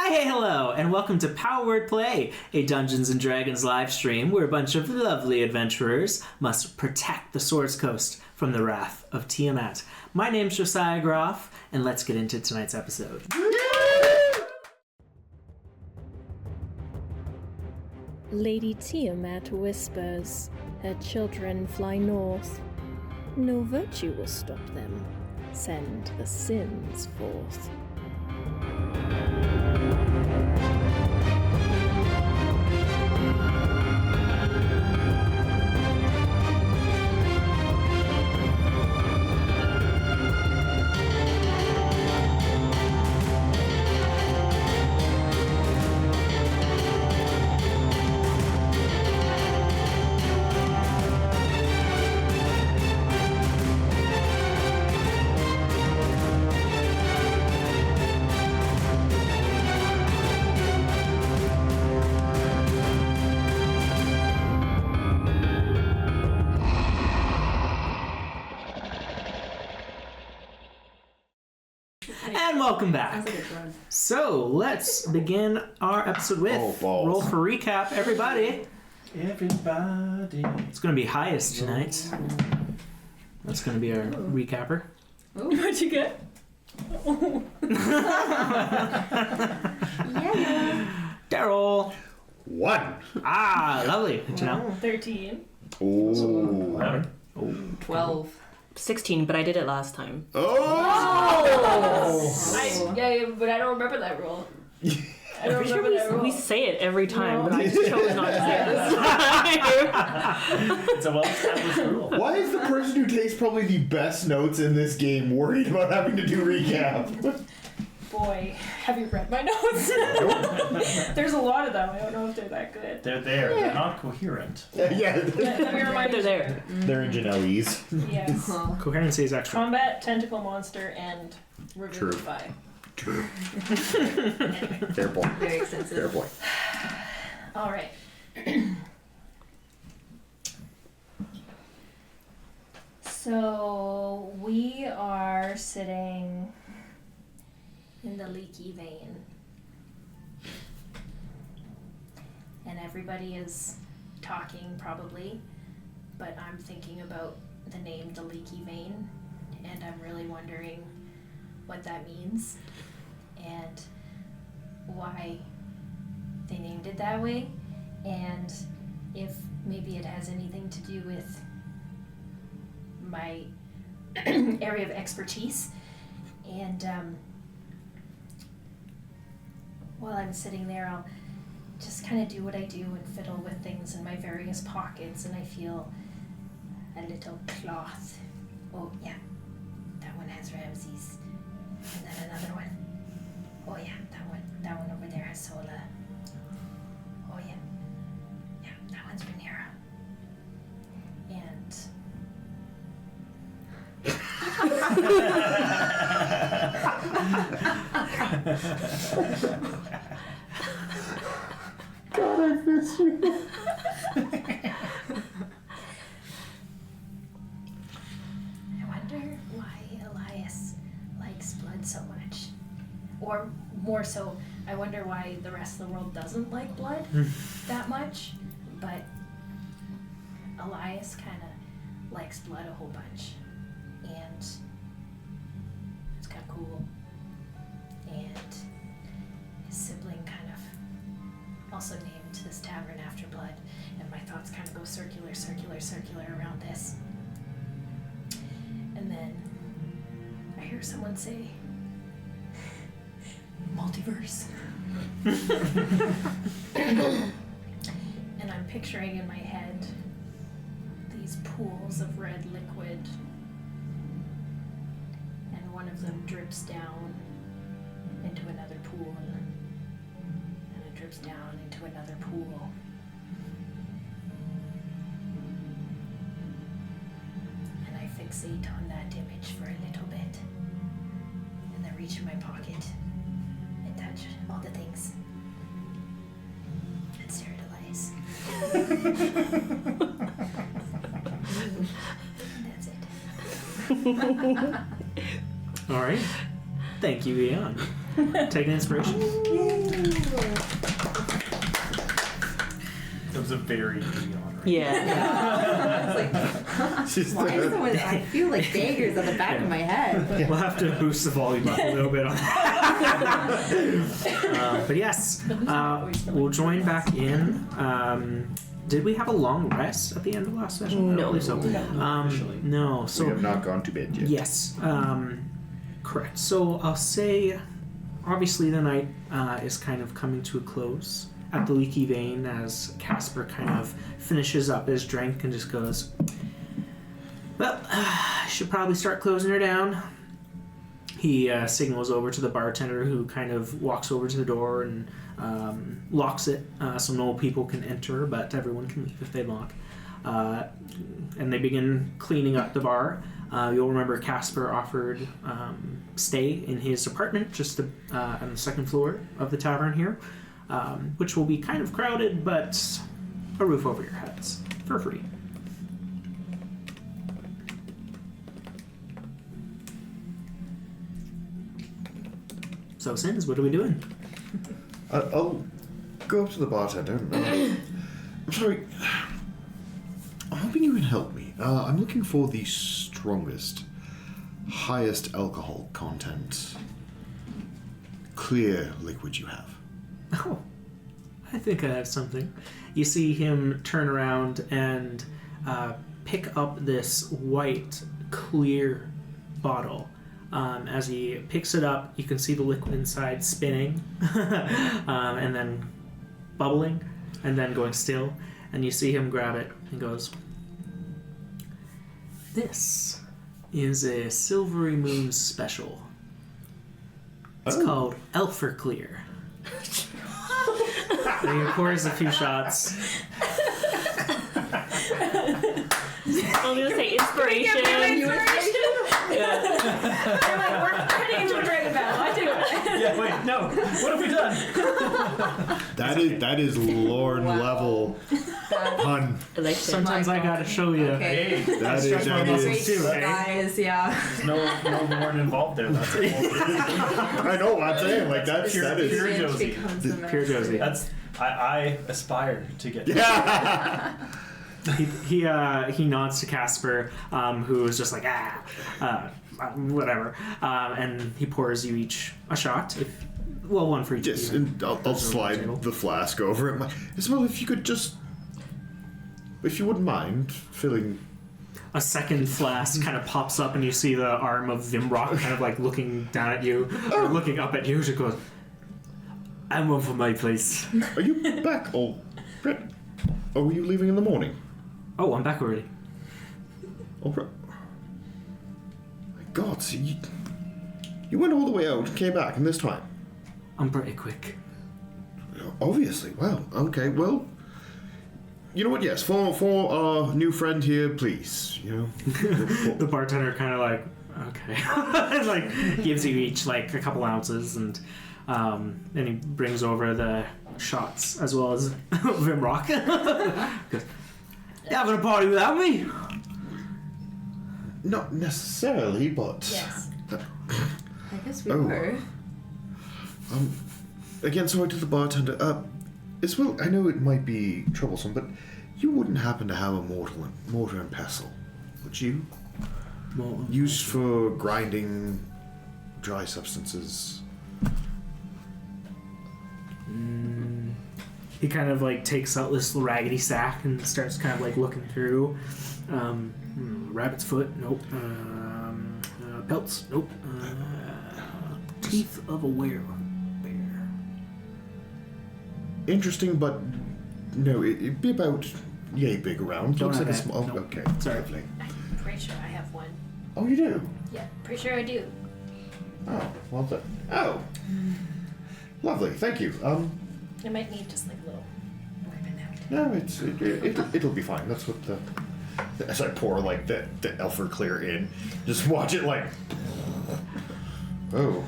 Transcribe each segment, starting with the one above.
Hey, hello, and welcome to Power Word Play, a Dungeons & Dragons live stream where a bunch of lovely adventurers must protect the Swords Coast from the wrath of Tiamat. My name's Josiah Groff, and let's get into tonight's episode. Lady Tiamat whispers, her children fly north. No virtue will stop them. Send the sins forth. And welcome back. So, let's begin our episode with roll for recap, everybody. It's going to be highest tonight. That's going to be our recapper. Oh, what'd you get? Oh. Yeah. Darryll. 1. Ah, lovely. Janelle. 13. Ooh. 11. 12. 16, but I did it last time. Yeah, but I don't remember that roll. I don't remember that roll. We say it every time, but I just chose not to say it this time. It's a well-established rule. Why is the person who takes probably the best notes in this game worried about having to do recap? Boy, have you read my notes? There's a lot of them. I don't know if they're that good. They're there. They're not coherent. Yeah. Let me remind They're there. They're in Janelle's. Yes. Coherency is extra. Combat, tentacle monster, and revivify. True. Fair point. Very extensive. Fair point. All right. So we are sitting in the leaky vein, and everybody is talking probably, but I'm thinking about the name the leaky vein, and I'm really wondering what that means and why they named it that way, and if maybe it has anything to do with my area of expertise. And while I'm sitting there, I'll just kind of do what I do and fiddle with things in my various pockets, and I feel a little cloth. Oh yeah, that one has Ramses. And then another one. Oh yeah, that one over there has Sola. Oh yeah. Yeah, that one's Rhaenyra. And God, I miss you. I wonder why Elias likes blood so much. Or more so, I wonder why the rest of the world doesn't like blood that much. But Elias kind of likes blood a whole bunch. And it's kind of cool. And his sibling kind of also named this tavern after blood. And my thoughts kind of go circular around this. And then I hear someone say, multiverse. And I'm picturing in my head these pools of red liquid, and one of them drips down into another pool, and it drips down into another pool. And I fixate on that image for a little bit, and then reach in my pocket and touch all the things and stare at Elias. That's it. All right. Thank you, Ian. Take an inspiration. It was a very easy honor. Yeah. She's Why is someone, I feel like daggers on the back of my head. We'll have to boost the volume up a little bit on that. But yes, we'll join back in. Did we have a long rest at the end of last session? No. I don't believe so. No. we So have not gone to bed yet. yes, correct. So I'll say, obviously the night is kind of coming to a close at the Leaky Vein as Casper kind of finishes up his drink and just goes, well, I should probably start closing her down. He signals over to the bartender, who kind of walks over to the door and locks it so no people can enter, but everyone can leave if they lock. And they begin cleaning up the bar. You'll remember Casper offered stay in his apartment just on the second floor of the tavern here, which will be kind of crowded, but a roof over your heads for free. So, Sins, what are we doing? I'll go up to the bartender. I'm sorry. I'm hoping you can help me. I'm looking for the strongest, highest alcohol content, clear liquid you have. Oh, I think I have something. You see him turn around and pick up this white, clear bottle. As he picks it up, you can see the liquid inside spinning and then bubbling and then going still. And you see him grab it and goes, "This is a Silvery Moon special. It's called Elfer Clear." And he pours a few shots. I'm gonna say inspiration. I'm like, we're heading into a dragon battle. I do it. Yeah, wait, no. What have we done? That is Loren level pun. I like it. Sometimes I gotta show you. Okay. Hey, That Stretch my is. muscles too, eh? Guys, yeah. there's no Loren involved there. That's it. I know what I'm saying. Like that Pure is. Josie. Pure Josie. That's I aspire to get. Yeah. He nods to Casper, who is just like whatever, and he pours you each a shot. One for each. Yes, of you. and I'll slide the flask over it. Well, if you wouldn't mind filling. A second flask kind of pops up, and you see the arm of Vimrock kind of like looking down at you, or looking up at you. She goes, "I'm one for my place." Are you back? Oh, Brett. Or were you leaving in the morning? Oh, I'm back already. Oh, Brett. My God, so you went all the way out and came back in this time. I'm pretty quick. Obviously. Well, okay. Well, you know what? Yes, for our new friend here, please. You know. The bartender kind of like, okay, and like gives you each like a couple ounces, and he brings over the shots as well as Vimrock. Goes, "You having a party without me?" Not necessarily, but. Yes. I guess we Oh. were. Again, sorry to the bartender. As well, I know it might be troublesome, but you wouldn't happen to have a mortar and pestle, would you? Used for grinding dry substances. He kind of like takes out this raggedy sack and starts kind of like looking through. Rabbit's foot, nope. Pelts, nope. Teeth of a bear. Interesting, but no, it'd be about yay big around. Don't Looks have like a that. small. Nope. Okay, Sorry. lovely. I'm pretty sure I have one. Oh, you do. Yeah, pretty sure I do. Oh, well done. Oh, lovely. Thank you. I might need just like a little weapon now. No, it'll be fine. That's what the as I pour like the Elfer Clear in, just watch it like. Oh,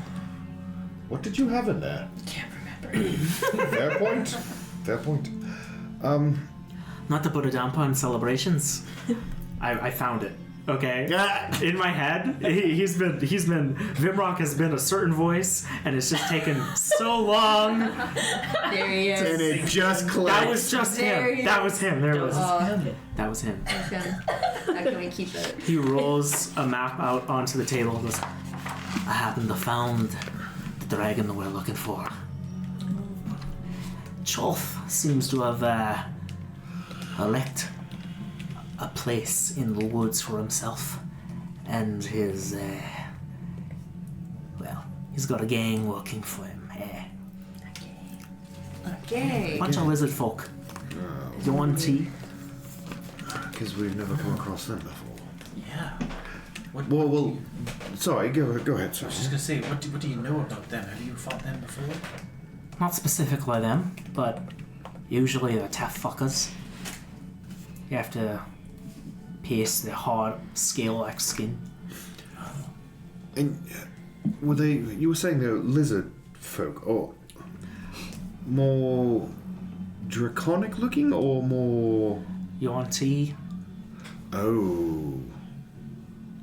what did you have in there? Can't remember. Fair point. Fair point. Not to put a damper on celebrations. I found it Okay. In my head, he's been Vimrock has been a certain voice, and it's just taken so long. There he is. And it just clicked. That was just There him. he That is. was him. There it was. Oh, That was him. how can we keep it? He rolls a map out onto the table and goes, I happen to found the dragon we're looking for. Chulth seems to have elect a place in the woods for himself and his, he's got a gang working for him. Okay. Bunch of lizard folk. You want tea? Because we've never come across them before. Yeah. Well, sorry, go ahead, sir. I was just gonna say, what do you know about them? Have you fought them before? Not specifically them, but usually they're tough fuckers. You have to pierce their hard, scale-like skin. And were they? You were saying they're lizard folk, or more draconic looking, or more? You want tea? Oh,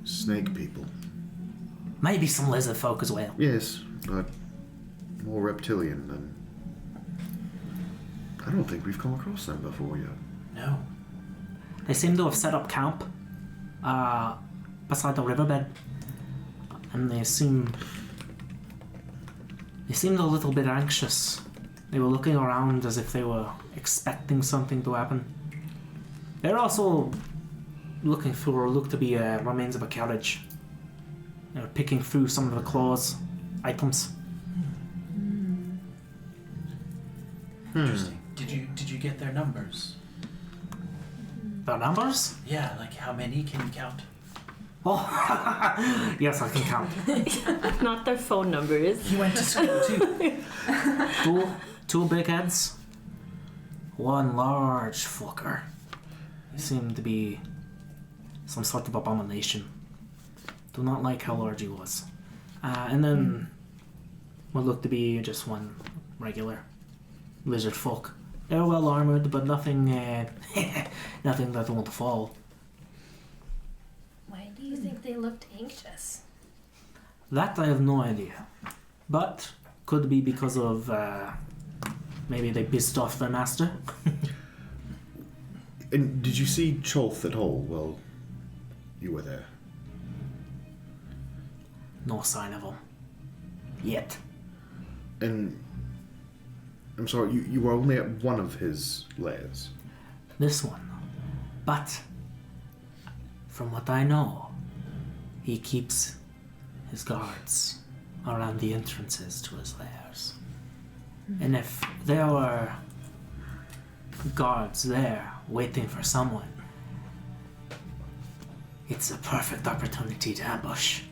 snake people. Maybe some lizard folk as well. Yes, but more reptilian than. I don't think we've come across them before yet. No. They seem to have set up camp beside the riverbed, and they seemed a little bit anxious. They were looking around as if they were expecting something to happen. They're also looking for what look to be remains of a carriage. They're picking through some of the claws items. Interesting. Did you get their numbers? Their numbers? Yeah, like how many can you count? Oh, yes, I can count. Not their phone numbers. He went to school too. Two big heads, one large fucker. He seemed to be some sort of abomination. Do not like how large he was. And then what looked to be just one regular lizard folk. They're well armored, but nothing, nothing that won't fall. Why do you think they looked anxious? That I have no idea, but could be because of maybe they pissed off their master. And did you see Chulth at all? Well, you were there. No sign of him yet. And I'm sorry, you were only at one of his lairs. This one, but from what I know, he keeps his guards around the entrances to his lairs. And if there were guards there waiting for someone, it's a perfect opportunity to ambush.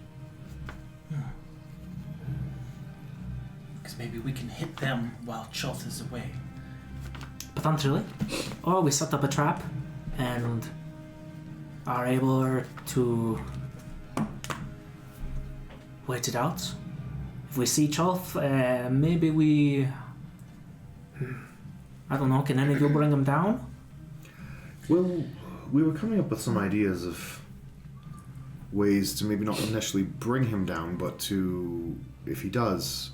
Because maybe we can hit them while Chulth is away. Potentially. Or we set up a trap and are able to wait it out. If we see Chulth, maybe we... I don't know, can any of you bring him down? Well, we were coming up with some ideas of ways to maybe not initially bring him down, but to, if he does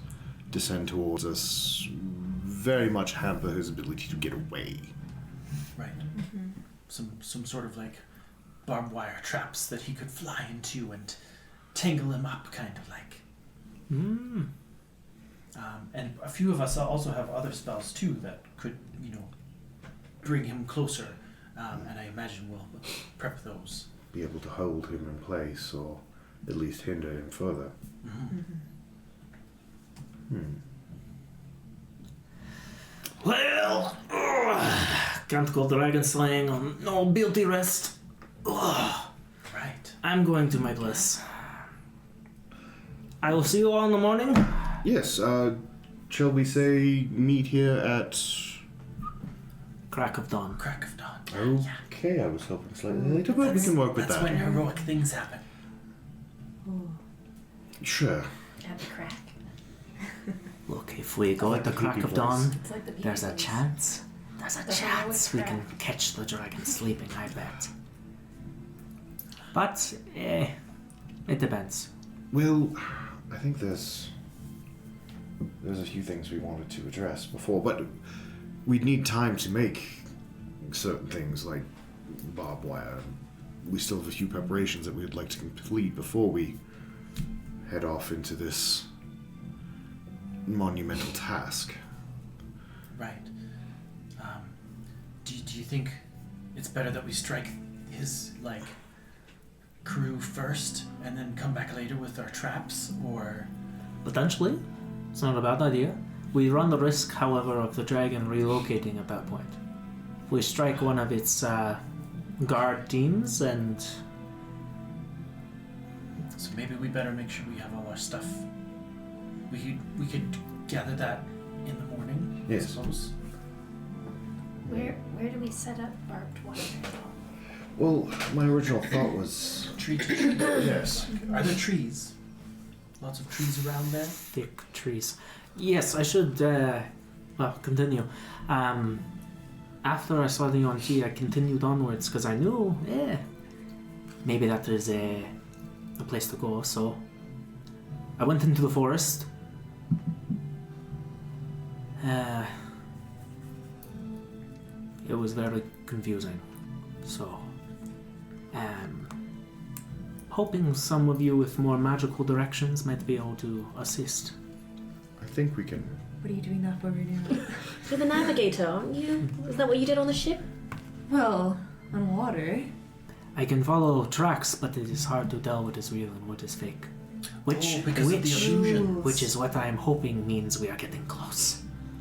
descend towards us, very much hamper his ability to get away. Right. Some sort of like barbed wire traps that he could fly into and tangle him up, kind of like. And a few of us also have other spells too that could, bring him closer. And I imagine we'll prep those. Be able to hold him in place, or at least hinder him further. Well, can't go dragon slaying on no guilty rest. Right. I'm going to my bliss. I will see you all in the morning. Yes, shall we say meet here at... Crack of dawn. Crack of dawn. Okay, I was hoping slightly later, but we can work with That's that. when heroic things happen. Sure. At the crack. Look, if we go at the crack creepy of dawn, It's like the there's a Beatles. chance. There's a The chance we heroic can catch the dragon sleeping, I bet. But, it depends. Well, I think there's a few things we wanted to address before, but we'd need time to make certain things like barbed wire. We still have a few preparations that we'd like to complete before we head off into this monumental task. Right. Do you think it's better that we strike his, like, crew first and then come back later with our traps, or... Potentially. It's not a bad idea. We run the risk, however, of the dragon relocating at that point. If we strike one of its guard teams and... So maybe we better make sure we have all our stuff. We could gather that in the morning, I Yes. suppose. Where do we set up barbed wire? Well, my original thought was... Tree. Yes. Are there trees? Lots of trees around there? thick trees. Yes, I should, continue. After I saw the Yonti, I continued onwards because I knew, maybe that is a place to go, so I went into the forest. It was very confusing, so hoping some of you with more magical directions might be able to assist. I think we can... What are you doing that for right now? You're the navigator, aren't you? Is that what you did on the ship? Well, on water. I can follow tracks, but it is hard to tell what is real and what is fake. Which Oh, because of the illusion. which is what I am hoping means we are getting close.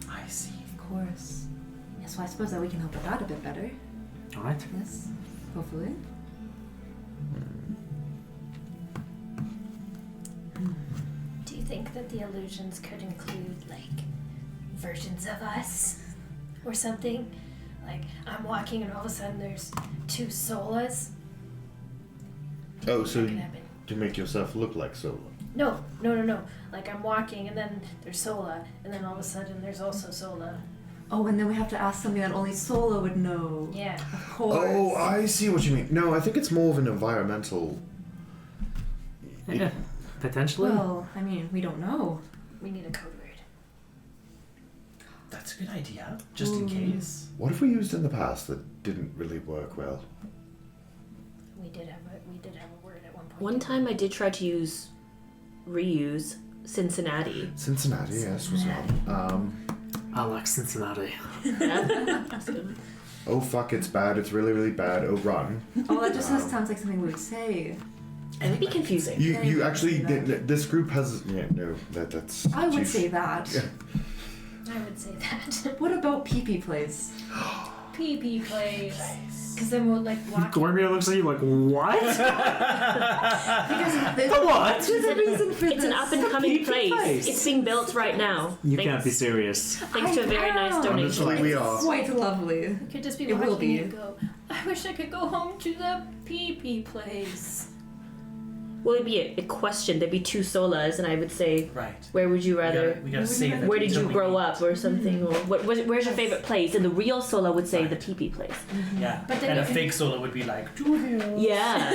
I see. Of course. Yeah, so I suppose that we can help with that a bit better. All right. Yes. Hopefully. Do you think that the illusions could include, like, versions of us? Or something? Like, I'm walking and all of a sudden there's two Solas? Oh, so That could happen. to make yourself look like Solo. No. Like, I'm walking and then there's Sola, and then all of a sudden there's also Sola. Oh, and then we have to ask something that only Solo would know. Yeah. Of course. Oh, I see what you mean. No, I think it's more of an environmental... Yeah, potentially. Well, I mean, we don't know. We need a code word. That's a good idea, just in case. What have we used in the past that didn't really work well? We did have a word at one point. One time I did try to reuse Cincinnati. Cincinnati, yes, was one. I like Cincinnati. That's good. Oh fuck, it's bad, it's really, really bad, oh run. Oh, that just sounds like something we would say. It would be confusing. You actually, say that. this group has, that's... I would say that. Yeah. I would say that. What about Pee-Pee Place? Pee-pee place. Because then we'll, like, walk... Gormia looks at you like, what? Because there's, What? there's a reason for It's this. an up and coming Pee-pee place. It's being built right now. You Thanks- can't be serious. Thanks to a very nice I know. donation. Honestly, we are. Quite lovely. We could just be It will walking be. and go, I wish I could go home to the pee-pee place. Well, it'd be a question. There'd be two Solas, and I would say, Right. where would you rather? We gotta save it. Where did until you we grow need- up, or something? Or where's your favorite place? And the real Sola would say the Right. pee-pee place. Yeah. But then And a you can- fake solo would be like, to hell. Yeah.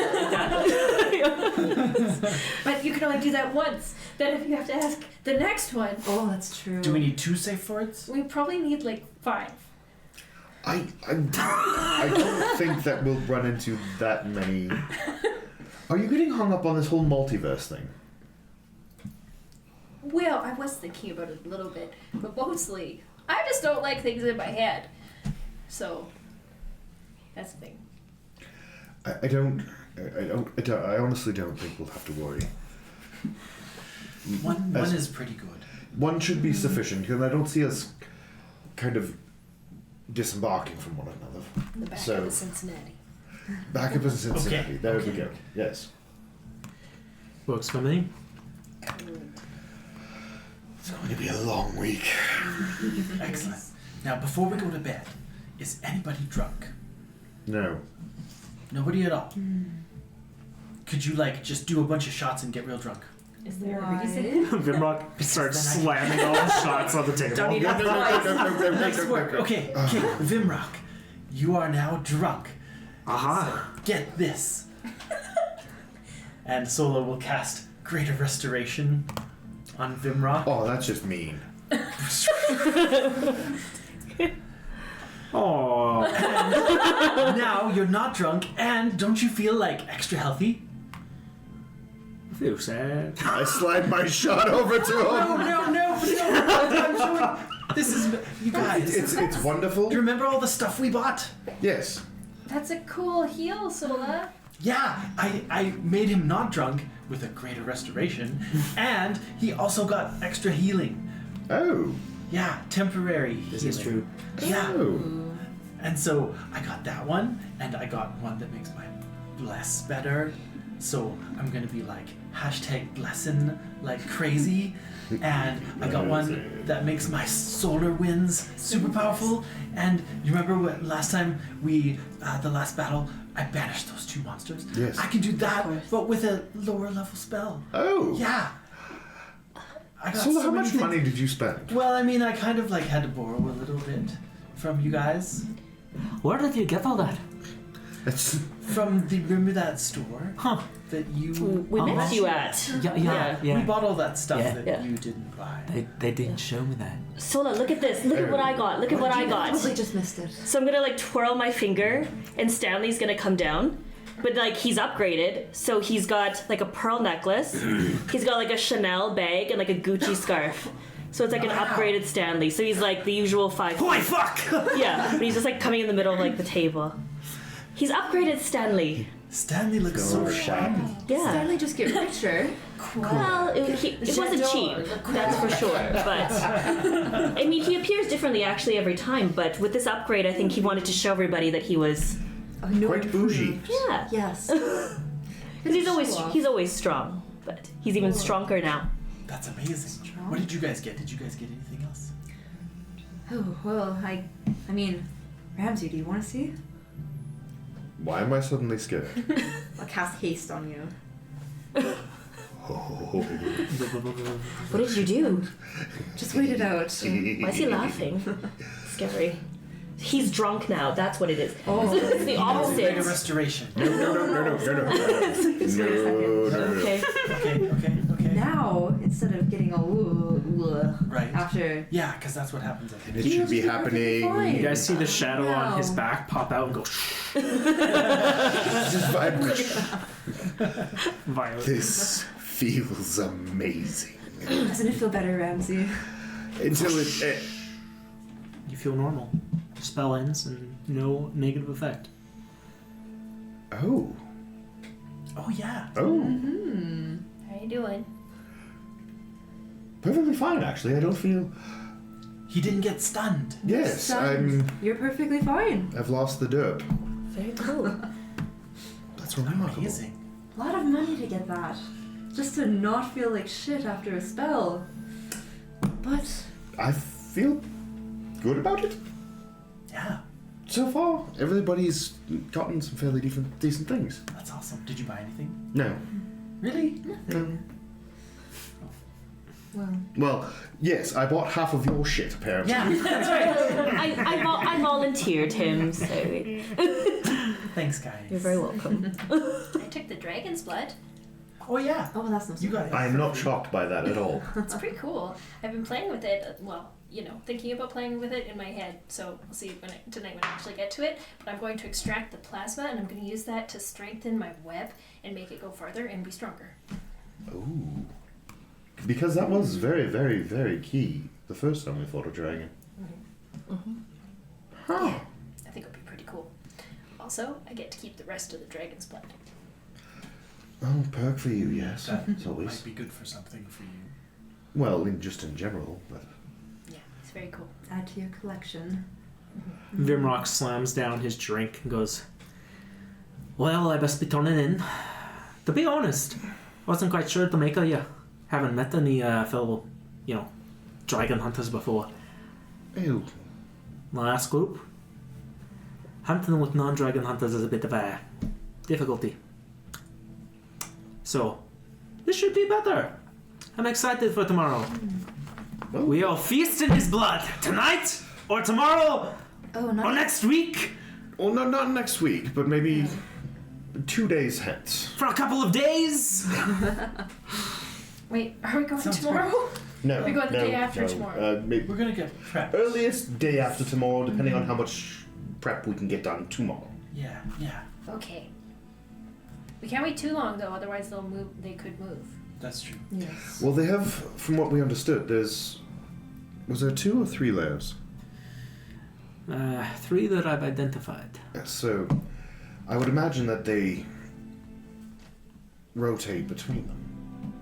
But you can only do that once. Then if you have to ask the next one, Oh, that's true. Do we need 2 safe words? we probably need like 5. I don't think that we'll run into that many... Are you getting hung up on this whole multiverse thing? Well, I was thinking about it a little bit, but mostly, I just don't like things in my head. So, that's the thing. I honestly don't think we'll have to worry. One As- is pretty good. One should be sufficient, because I don't see us kind of disembarking from one another. The back So- of the Cincinnati. Back up in Cincinnati. Okay, There we okay. go. Yes. Works for me. It's going to be a long week. Excellent. Now, before we go to bed, is anybody drunk? No. Nobody at all? Could you, like, just do a bunch of shots and get real drunk? Is there Why? a reason? Vimrock starts Then I- slamming all the shots on the table. Don't need to Nice work. Okay, Vimrock, you are now drunk. Aha. Get this. and Sola will cast Greater Restoration on Vimrock. Oh, that's just mean. Oh. Now you're not drunk, and don't you feel like extra healthy? I feel sad. I slide my shot over to him. No! I'm showing. This is you guys. It's wonderful. Do you remember all the stuff we bought? Yes. That's a cool heal, Sola. Yeah, I made him not drunk with a Greater Restoration, and he also got extra healing. Oh. Yeah, temporary. This is true. Yeah. Oh. And so I got that one, and I got one that makes my bless better. So I'm gonna be like #blessin' like crazy. And I got one that makes my solar winds super powerful. And you remember what last time we, the last battle, I banished those 2 monsters? Yes. I can do that, but with a lower level spell. Oh. Yeah. I got So how many much things. money did you spend? Well, I mean, I kind of like had to borrow a little bit from you guys. Where did you get all that? It's From the remember that store Huh. that you We met you at. Yeah. We bought all that stuff Yeah. that Yeah. you didn't buy. They didn't show me that. Sola, look at this. Look at what I got. Look at what I got. Probably just missed it. So I'm gonna like twirl my finger, and Stanley's gonna come down. But like he's upgraded, so he's got like a pearl necklace. He's got like a Chanel bag and like a Gucci scarf. So it's like an upgraded Stanley. So he's like the usual 5. Holy fuck! Yeah, but he's just like coming in the middle of like the table. He's upgraded Stanley. Stanley looks so shiny. Yeah. Stanley just get richer. Well, it wasn't cheap, that's for sure. But I mean, he appears differently actually every time. But with this upgrade, I think he wanted to show everybody that he was. quite bougie. Yeah. Yes. Because he's always strong, but he's even stronger now. That's amazing. What did you guys get? Did you guys get anything else? Oh, well, I mean, Ramsey, do you want to see? Why am I suddenly scared? I'll cast haste on you. What did you do? Just wait it out. Why is he laughing? Scary. He's drunk now. That's what it is. Oh. It's the Greater opposite. Restoration. No. Okay. Okay. Now, instead of getting all Right. after. Yeah, because that's what happens at the It end. should be Fine. happening. You guys see the shadow on his Wow. back pop out and go Just violent. This feels amazing. Doesn't it feel better, Ramsey? Until it You feel normal. Spell ends and no negative effect. oh. Oh yeah. Oh. How you doing? Perfectly fine, actually. I don't feel. He didn't get stunned. Yes, Stunned. You're perfectly fine. I've lost the derp. Very cool. That's remarkable. Amazing. A lot of money to get that. Just to not feel like shit after a spell. But I feel good about it. Yeah, So far, everybody's gotten some fairly decent things. that's awesome. Did you buy anything? No. Really? No. well, Well, yes, I bought half of your shit, apparently. Yeah, that's right. I volunteered him, so Thanks, guys. you're very welcome. I took the dragon's blood. Oh yeah. oh, well, that's no You got it. I'm not shocked by that at all. It's pretty cool. I've been playing with it, thinking about playing with it in my head. So we'll see tonight when I actually get to it. But I'm going to extract the plasma and I'm going to use that to strengthen my web and make it go farther and be stronger. Ooh. Because that was very, very, very key the first time we fought a dragon. Huh. Yeah, I think it'll be pretty cool. Also, I get to keep the rest of the dragon's blood. Oh, perk for you, yes. That It's always. might be good for something for you. Well, just in general, but. Yeah, it's very cool. add to your collection. Vimrock slams down his drink and goes, "Well, I best be turning in. To be honest, wasn't quite sure to make of you. Haven't met any fellow, dragon hunters before. Ew. My last group, hunting with non-dragon hunters is a bit of a difficulty. So, this should be better. I'm excited for tomorrow. Well, We all feast in his blood tonight, or tomorrow, Oh, or not next week. well, no, not next week, but maybe 2 days hence. For a couple of days? Wait, are we going Sounds tomorrow? No. We go the no, day after no. tomorrow. We're gonna get prepped. Earliest day after tomorrow, depending on how much prep we can get done tomorrow. Yeah. Okay. We can't wait too long though, otherwise they'll move. They could move. That's true. Yes. Well, they have, from what we understood, was there 2 or 3 layers? 3 that I've identified. So, I would imagine that they rotate between them.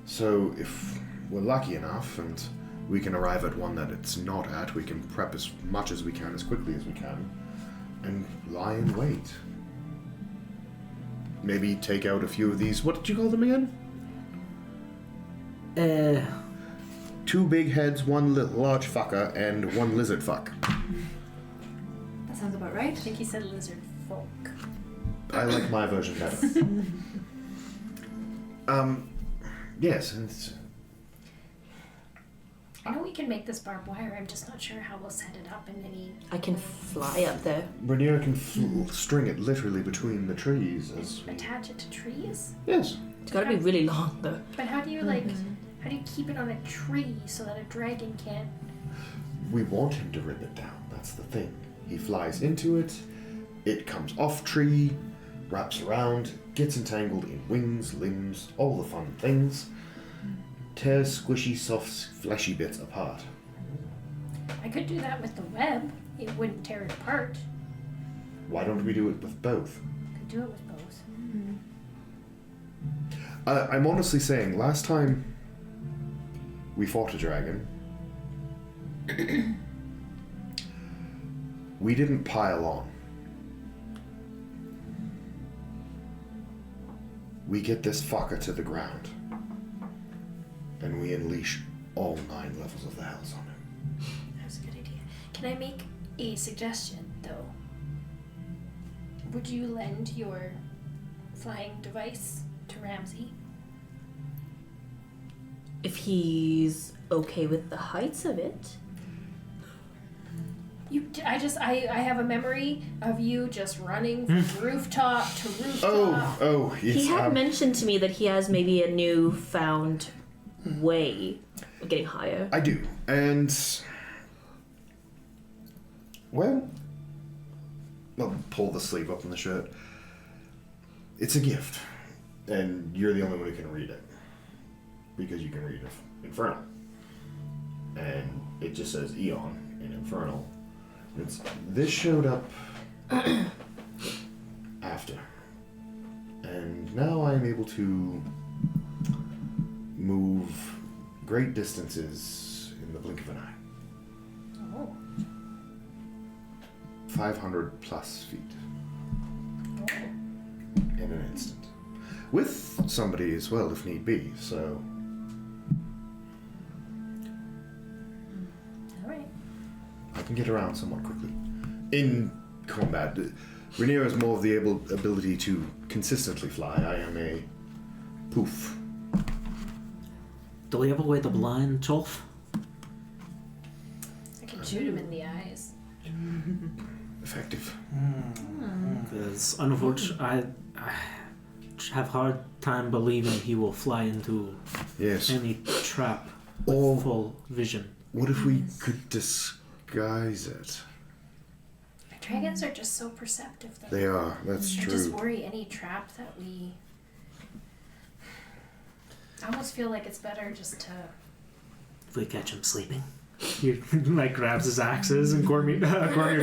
So, if we're lucky enough and we can arrive at one that it's not at, we can prep as much as we can, as quickly as we can, and lie in wait. Maybe take out a few of these. What did you call them again? 2 big heads, 1 large fucker, and 1 lizard fuck. That sounds about right. I think he said lizard folk. I like my version better. Yes, and I know we can make this barbed wire. I'm just not sure how we'll set it up in any. I can fly up there. Rhaenyra can string it literally between the trees as we... Attach it to trees. Yes. It's gotta be really long though. But how do you how do you keep it on a tree so that a dragon can't? We want him to rip it down. That's the thing. He flies into it, it comes off tree, wraps around, gets entangled in wings, limbs, all the fun things, tears squishy, soft, fleshy bits apart. I could do that with the web. It wouldn't tear it apart. Why don't we do it with both? Could do it with both. I'm honestly saying, last time we fought a dragon, we didn't pile on. We get this fucker to the ground, and we unleash all 9 levels of the hells on him. That's a good idea. Can I make a suggestion, though? Would you lend your flying device to Ramsey? If he's okay with the heights of it. I have a memory of you just running from rooftop to rooftop. Yes. He had mentioned to me that he has maybe a newfound way of getting higher. I do, and well, I'll pull the sleeve up on the shirt. It's a gift, and you're the only one who can read it because you can read Infernal, and it just says Eon in Infernal. This showed up after, and now I'm able to move great distances in the blink of an eye. Oh. 500 plus feet Oh. in an instant. With somebody as well, if need be, so... Alright. I can get around somewhat quickly. In combat, Rhaenyra has more of the ability to consistently fly. I am a poof. Do we have a way to blind Chulth? I can shoot him in the eyes. Effective. Because unfortunately, I have hard time believing he will fly into Yes. any trap with Or- full vision. What if we could disguise it? Dragons are just so perceptive, though. They are. That's I true. just worry any trap that we... I almost feel like it's better just to... If we catch him sleeping. He like grabs his axes and Cormier's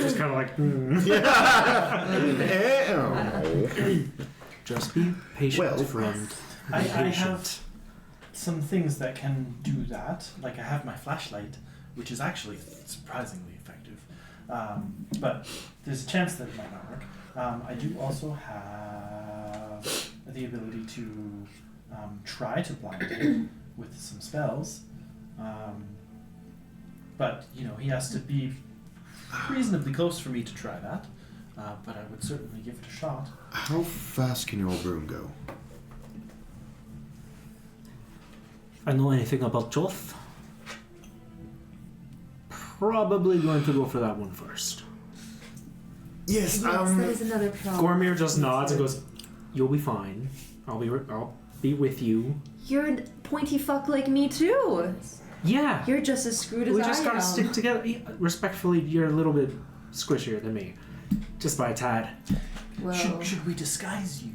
just kind of like, Just be patient, Well, friend. I Be patient. have some things that can do that. Like I have my flashlight, which is actually surprisingly effective. But there's a chance that it might not work. I do also have the ability to try to blind him with some spells. But, he has to be reasonably close for me to try that. But I would certainly give it a shot. How fast can your broom go? If I know anything about Chulth, probably going to go for that one first. Yes, that is another problem. Gormir just nods and goes, "You'll be fine. I'll be with you." You're a pointy fuck like me too. Yeah. You're just as screwed as I am. We just gotta stick together. Respectfully, you're a little bit squishier than me. Just by a tad. Well, Should we disguise you?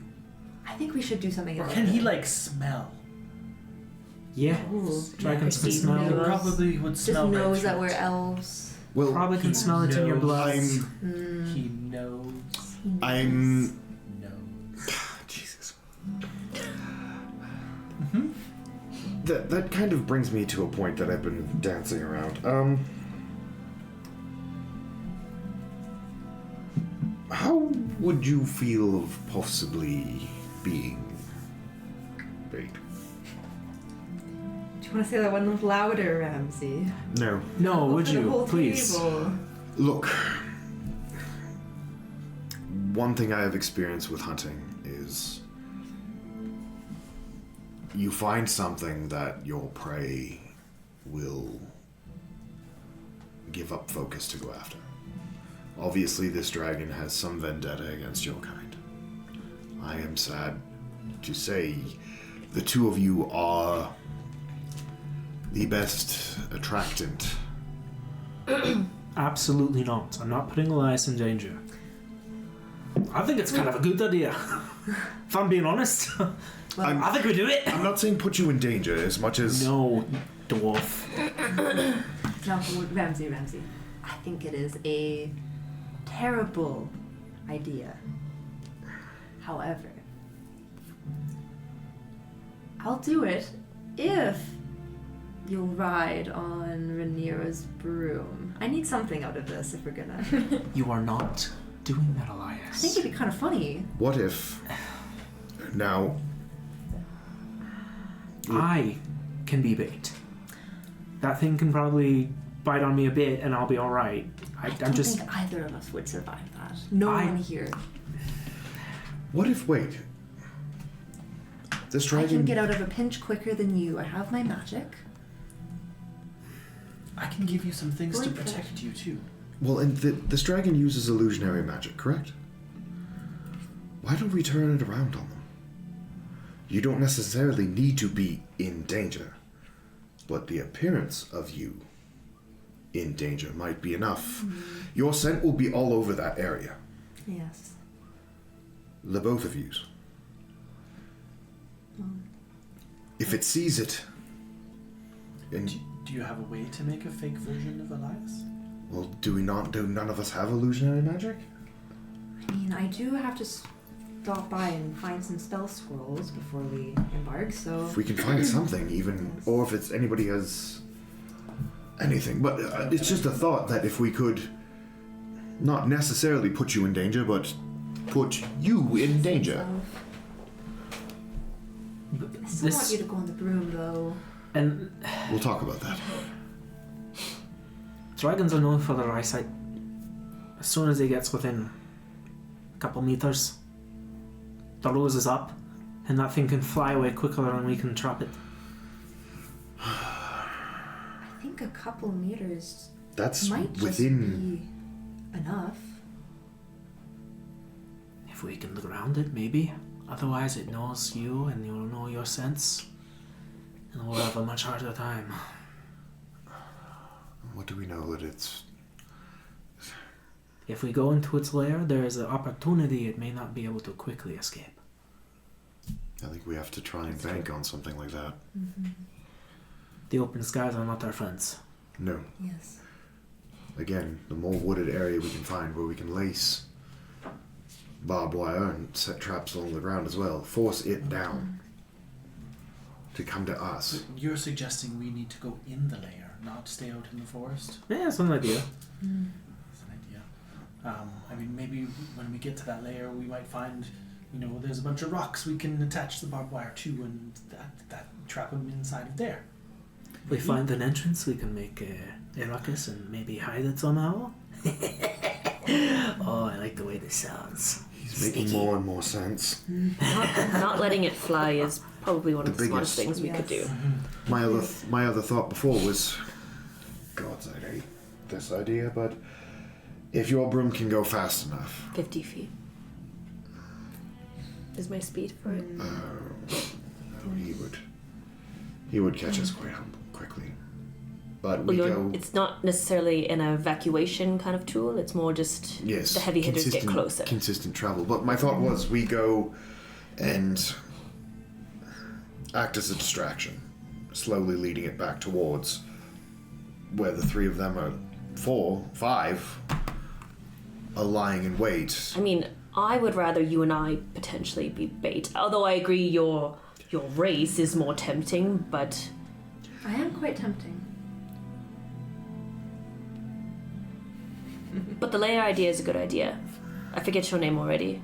I think we should do something Or about can it. he, like, smell? Yeah. Ooh. Dragons can He smell. He knows. probably would Just smell knows red that we're shirts. elves. well, Probably can He smell it in your knows. blood. He knows. I'm. Knows. Jesus. That kind of brings me to a point that I've been dancing around. How would you feel of possibly being bait? Do you want to say that one louder, Ramsey? No. No, would For the you? whole Please. table. Look, one thing I have experienced with hunting is you find something that your prey will give up focus to go after. Obviously, this dragon has some vendetta against your kind. I am sad to say the two of you are the best attractant. Absolutely not. I'm not putting Elias in danger. I think it's kind of a good idea. If I'm being honest. I think we do it. I'm not saying put you in danger as much as... No, dwarf. No, Ramsey. I think it is a terrible idea. However, I'll do it if you'll ride on Rhaenyra's broom. I need something out of this if we're gonna. You are not doing that, I Elias. think it'd be kind of funny. What if... Now... I can be bait. That thing can probably bite on me a bit and I'll be alright. I I'm don't just... think either of us would survive that. No I- one here. What if... Wait. This I dragon... can get out of a pinch quicker than you. I have my magic. I can give you some things to Like that. protect you, too. Well, and this dragon uses illusionary magic, correct? Why don't we turn it around on them? You don't necessarily need to be in danger, but the appearance of you in danger might be enough. Your scent will be all over that area. Yes. The both of yous. If it sees it, and Do you have a way to make a fake version of Elias? well, do none of us have illusionary magic? I mean, I do have to stop by and find some spell scrolls before we embark, so... If we can find something, even, or if it's anybody has anything. But it's just a thought that if we could not necessarily put you in danger, but put you in danger. I still want you to go on the broom, though. And We'll talk about that. dragons are known for their eyesight. As soon as he gets within a couple meters, the rose is up, and that thing can fly away quicker than we can trap it. I think a couple meters That's might just within. be enough. If we can ground it, maybe. Otherwise, it knows you, and you'll know your sense, and we'll have a much harder time. What do we know that it's? If we go into its lair, there is an opportunity it may not be able to quickly escape. I think we have to try and bank on something like that. The open skies are not our friends. No. Yes. Again, the more wooded area we can find where we can lace barbed wire and set traps along the ground as well. Force it down to come to us. You're suggesting we need to go in the lair, not stay out in the forest? Yeah, that's an idea. That's an idea. I mean, maybe when we get to that lair, we might find, there's a bunch of rocks we can attach the barbed wire to, and that trap them inside of there. We find an entrance, we can make a ruckus and maybe hide it somehow. Oh, I like the way this sounds. He's making more and more sense. Not letting it fly is probably one of The the smartest biggest- things we could do. My other thought before was, God, I hate this idea, but If your broom can go fast enough. 50 feet. Is my speed for it? No, he would catch us quite quickly. But we go. It's not necessarily an evacuation kind of tool. It's more just the heavy hitters get closer. Consistent travel. But my thought was we go and act as a distraction, slowly leading it back towards where the three of them are, 5 are lying in wait. I mean, I would rather you and I potentially be bait. Although I agree your race is more tempting, but... I am quite tempting. But the layer idea is a good idea. I forget your name already.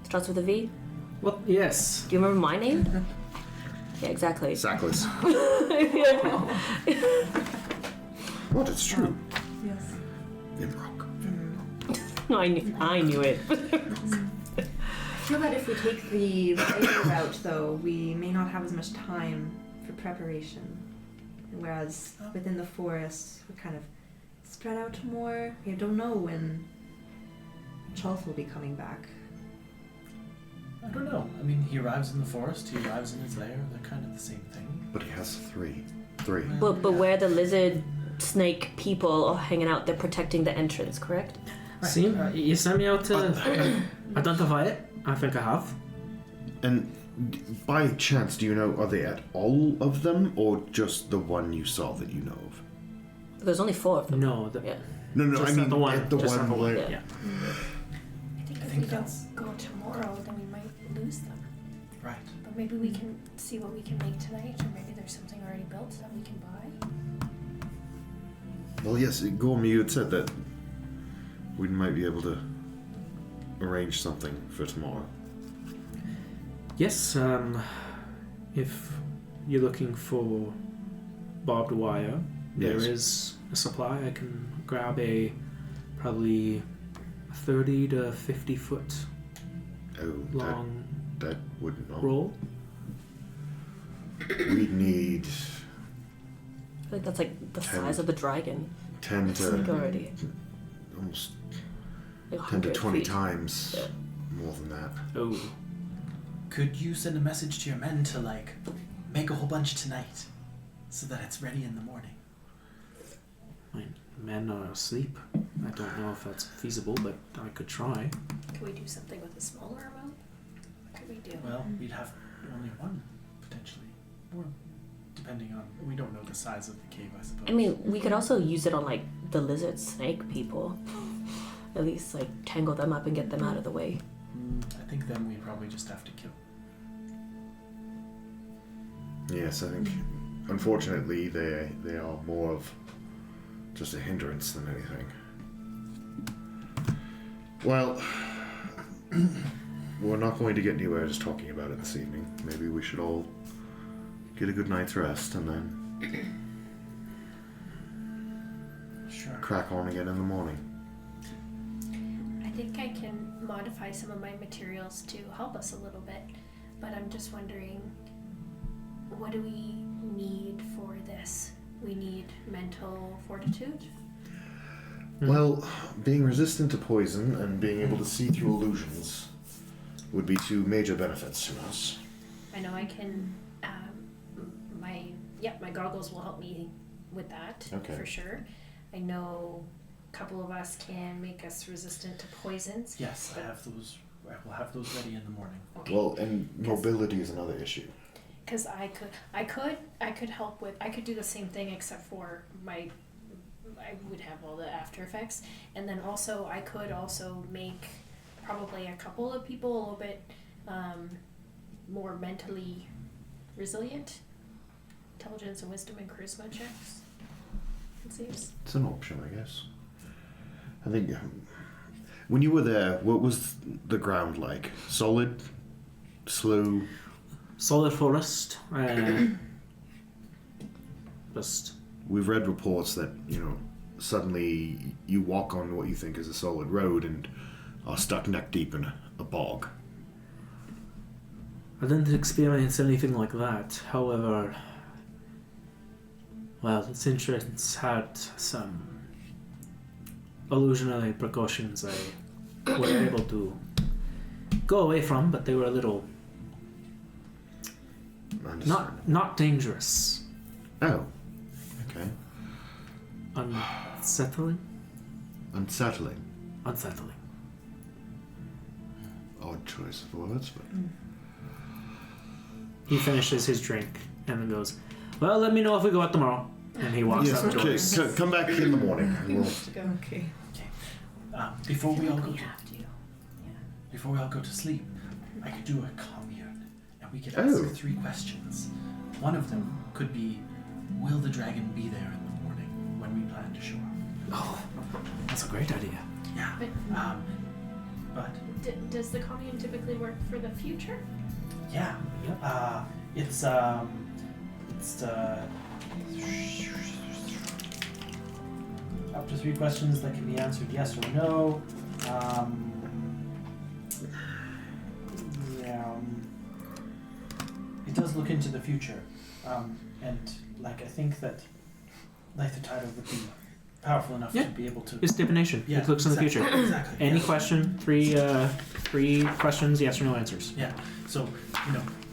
Starts with a V? Well, yes. Do you remember my name? Yeah, exactly. Sackless. What? It's true. Yes. Imrock. I knew it. I feel that if we take the later route, though, we may not have as much time for preparation. Whereas within the forest, we're kind of spread out more. We don't know when Chulth will be coming back. I don't know. I mean, he arrives in the forest, he arrives in his lair. They're kind of the same thing. But he has 3. But where the lizard snake people are hanging out, they're protecting the entrance, correct? Right. See, you sent me out to identify it. I think I have. And by chance, do you know, are they at all of them, or just the one you saw that you know of? There's only 4 of them. No, Yeah. No, just I mean at the one. at the just one at the one. where... Yeah. I think if think we that's- don't go tomorrow, then we might lose them. Right. But maybe we can see what we can make tonight, or maybe there's something already built that we can buy. Well, yes, Gorm, you had said that we might be able to arrange something for tomorrow. Yes, if you're looking for barbed wire, there Yes. is a supply. I can grab probably 30 to 50 foot Oh, long that would not. roll. We'd need I think that's like the 10. size of the dragon. 10 Snake to already. almost Like 10 to 100 20 feet. times Yeah. more than that. Oh, Could you send a message to your men to, like, make a whole bunch tonight so that it's ready in the morning? my men are asleep. I don't know if that's feasible, but I could try. Could we do something with a smaller amount? What could we do? Well, we'd have only one, potentially. Or, depending on... We don't know the size of the cave, I suppose. I mean, we could also use it on like the lizard snake people. At least like tangle them up and get them out of the way. I think then we probably just have to kill. Yes, I think unfortunately they are more of just a hindrance than anything. Well, we're not going to get anywhere just talking about it this evening. Maybe we should all get a good night's rest and then Sure. crack on again in the morning. I think I can modify some of my materials to help us a little bit, but I'm just wondering, what do we need for this? We need mental fortitude? Well, being resistant to poison and being able to see through illusions would be 2 major benefits to us. I know I can, my goggles will help me with that, Okay. for sure. I know a couple of us can make us resistant to poisons. Yes, I will have those ready in the morning. Okay. Well, and mobility is another issue. Because I could help with, I could do the same thing except for I would have all the after effects, and then also I could also make probably a couple of people a little bit more mentally resilient. Intelligence and wisdom and charisma checks. It seems. It's an option, I guess. I think when you were there, what was the ground like? Solid? Slow? Solid forest. Just We've read reports that, suddenly you walk on what you think is a solid road and are stuck neck deep in a bog. I didn't experience anything like that. However, well, its entrance had some illusionary precautions I were able to go away from, but they were a little not dangerous. Oh. Okay. Unsettling. Unsettling. Odd choice of words, but... He finishes his drink and then goes, well, let me know if we go out tomorrow. And he walks out the door. Okay, come back in the morning. Okay. Before we all go We to, have to. Yeah. before we all go to sleep, I could do a commune, and we could ask 3 questions. One of them could be, will the dragon be there in the morning when we plan to show up? Oh, that's a great idea. Yeah. But Does the commune typically work for the future? yeah, it's up to 3 questions that can be answered yes or no. It does look into the future, and I think that the title would be powerful enough to be able to. It's divination. Yeah, it looks in the future. Exactly. Any yeah. question, 3 questions, yes or no answers. Yeah. So,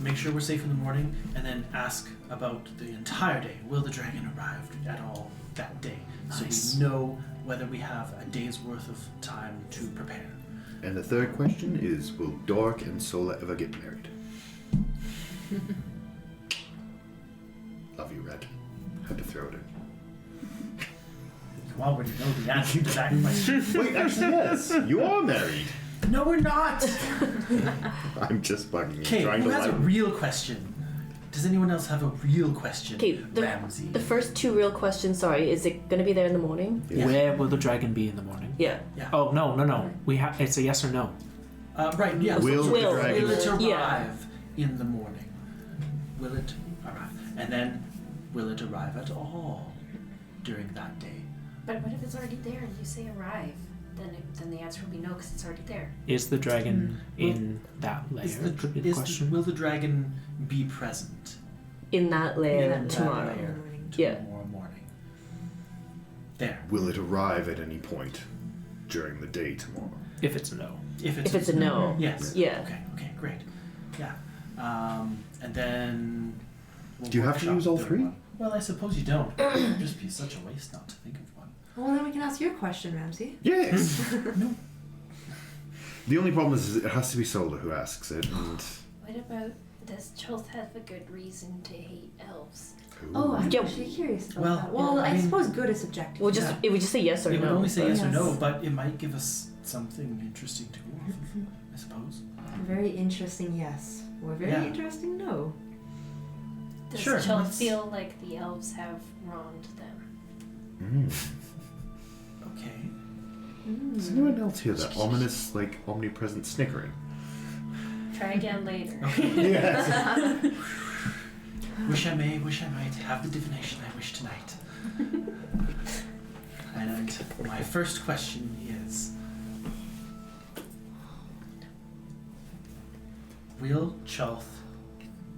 make sure we're safe in the morning, and then ask about the entire day. Will the dragon arrive at all that day? Nice. So we know whether we have a day's worth of time to prepare. And the third question is, will Dork and Sola ever get married? Love you, Red. Had to throw it in. You already know the answer to that question. Wait, actually, yes. You are married. No, we're not. I'm just bugging you. Okay, Trying who to has a lighten. real question? Does anyone else have a real question? Okay, Ramsey. the first 2 real questions, sorry, is it going to be there in the morning? Yeah. Where will the dragon be in the morning? Yeah. Yeah. Oh, no. It's a yes or no. Right, yeah. Will so the dragon- will it arrive Yeah. in the morning? Will it arrive? And then, will it arrive at all during that day? But what if it's already there and you say arrive? Then the answer will be no because it's already there. Is the dragon in that layer? Could be the question. Will the dragon be present In that layer in tomorrow. that layer Yeah. tomorrow morning? There. Will it arrive at any point during the day tomorrow? If it's a no. If If it's a no. Yes. Yeah. Okay, great. Yeah. And then... we'll Do you have to workshop use all the 3? one. Well, I suppose you don't. It would just be such a waste not to think of one. Well, then we can ask your question, Ramsey. Yes. The only problem is it has to be Sola who asks it. And... What about does Chulth have a good reason to hate elves? Oh, I'm Yeah. actually curious about Well, that. Well, I I mean- suppose good is subjective. We'll just it would just say yes or It would no. only say yes or Yes. no, but it might give us something interesting to go off of, I suppose. Very interesting, yes. Or very Yeah. interesting, no. Does Sure, Chulth let's- feel like the elves have wronged them? Okay. Does anyone else hear that ominous, omnipresent snickering? Try again later. Yes. Wish I might have the divination I wish tonight. And my first question is, will Chulth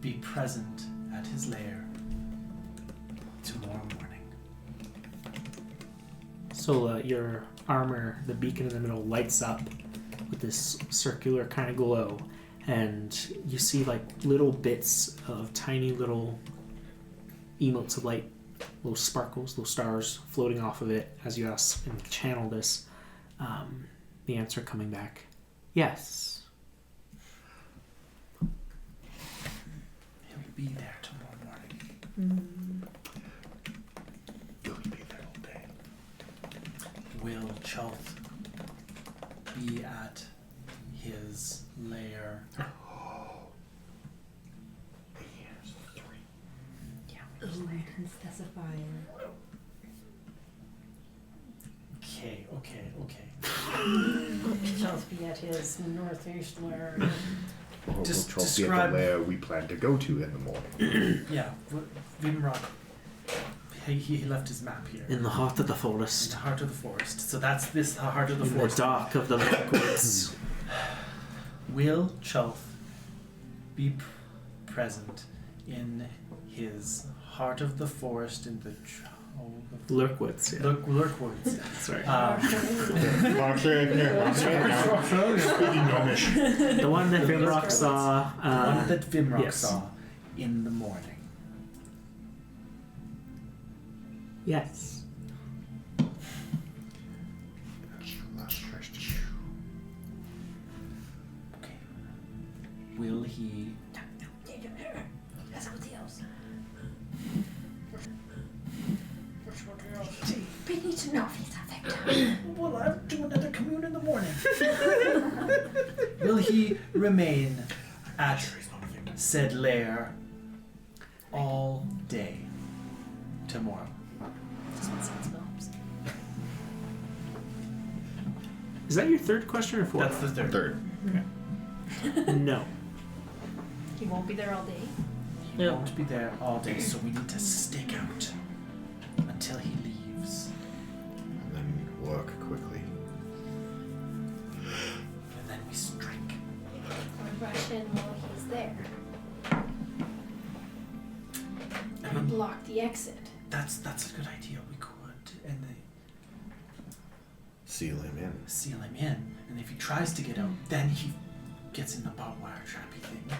be present at his lair tomorrow morning? So your armor, the beacon in the middle, lights up with this circular kind of glow, and you see little bits of tiny little emotes of light, little sparkles, little stars floating off of it as you ask and channel this. The answer coming back, yes. He'll be there tomorrow morning. Will he be there all day? Will Chulth be at his lair? Ooh, I can specify. Okay. Chulth be at his northeast lair. Or will Just Troll be at describe- the lair we plan to go to in the morning? Yeah, Vimrock. He left his map here. In the heart of the In forest, the heart of the forest. So that's this the heart of the in the forest. dark of the woods. Will Chulth present in his heart of the forest in the Lurkwoods. Yeah. Lurkwoods. Sorry. The one that Vimrock saw. One that Vimrock yes. saw in the morning. Yes. Okay. Will he? That's something else. We need to know if he's affected. Well, I'll do another commune in the morning. Will he remain at said lair all day tomorrow? Just one sense helps. Is that your third question or fourth? That's the third. No. He won't be there all day. He won't be there all day, so we need to stake out until he leaves. And then work quickly. And then we strike. Or rush in while he's there. I Or mean, block the exit. that's a good idea. We could, and they Seal him in. seal him in. And if he tries to get out, then he gets in the barbed wire trappy thing.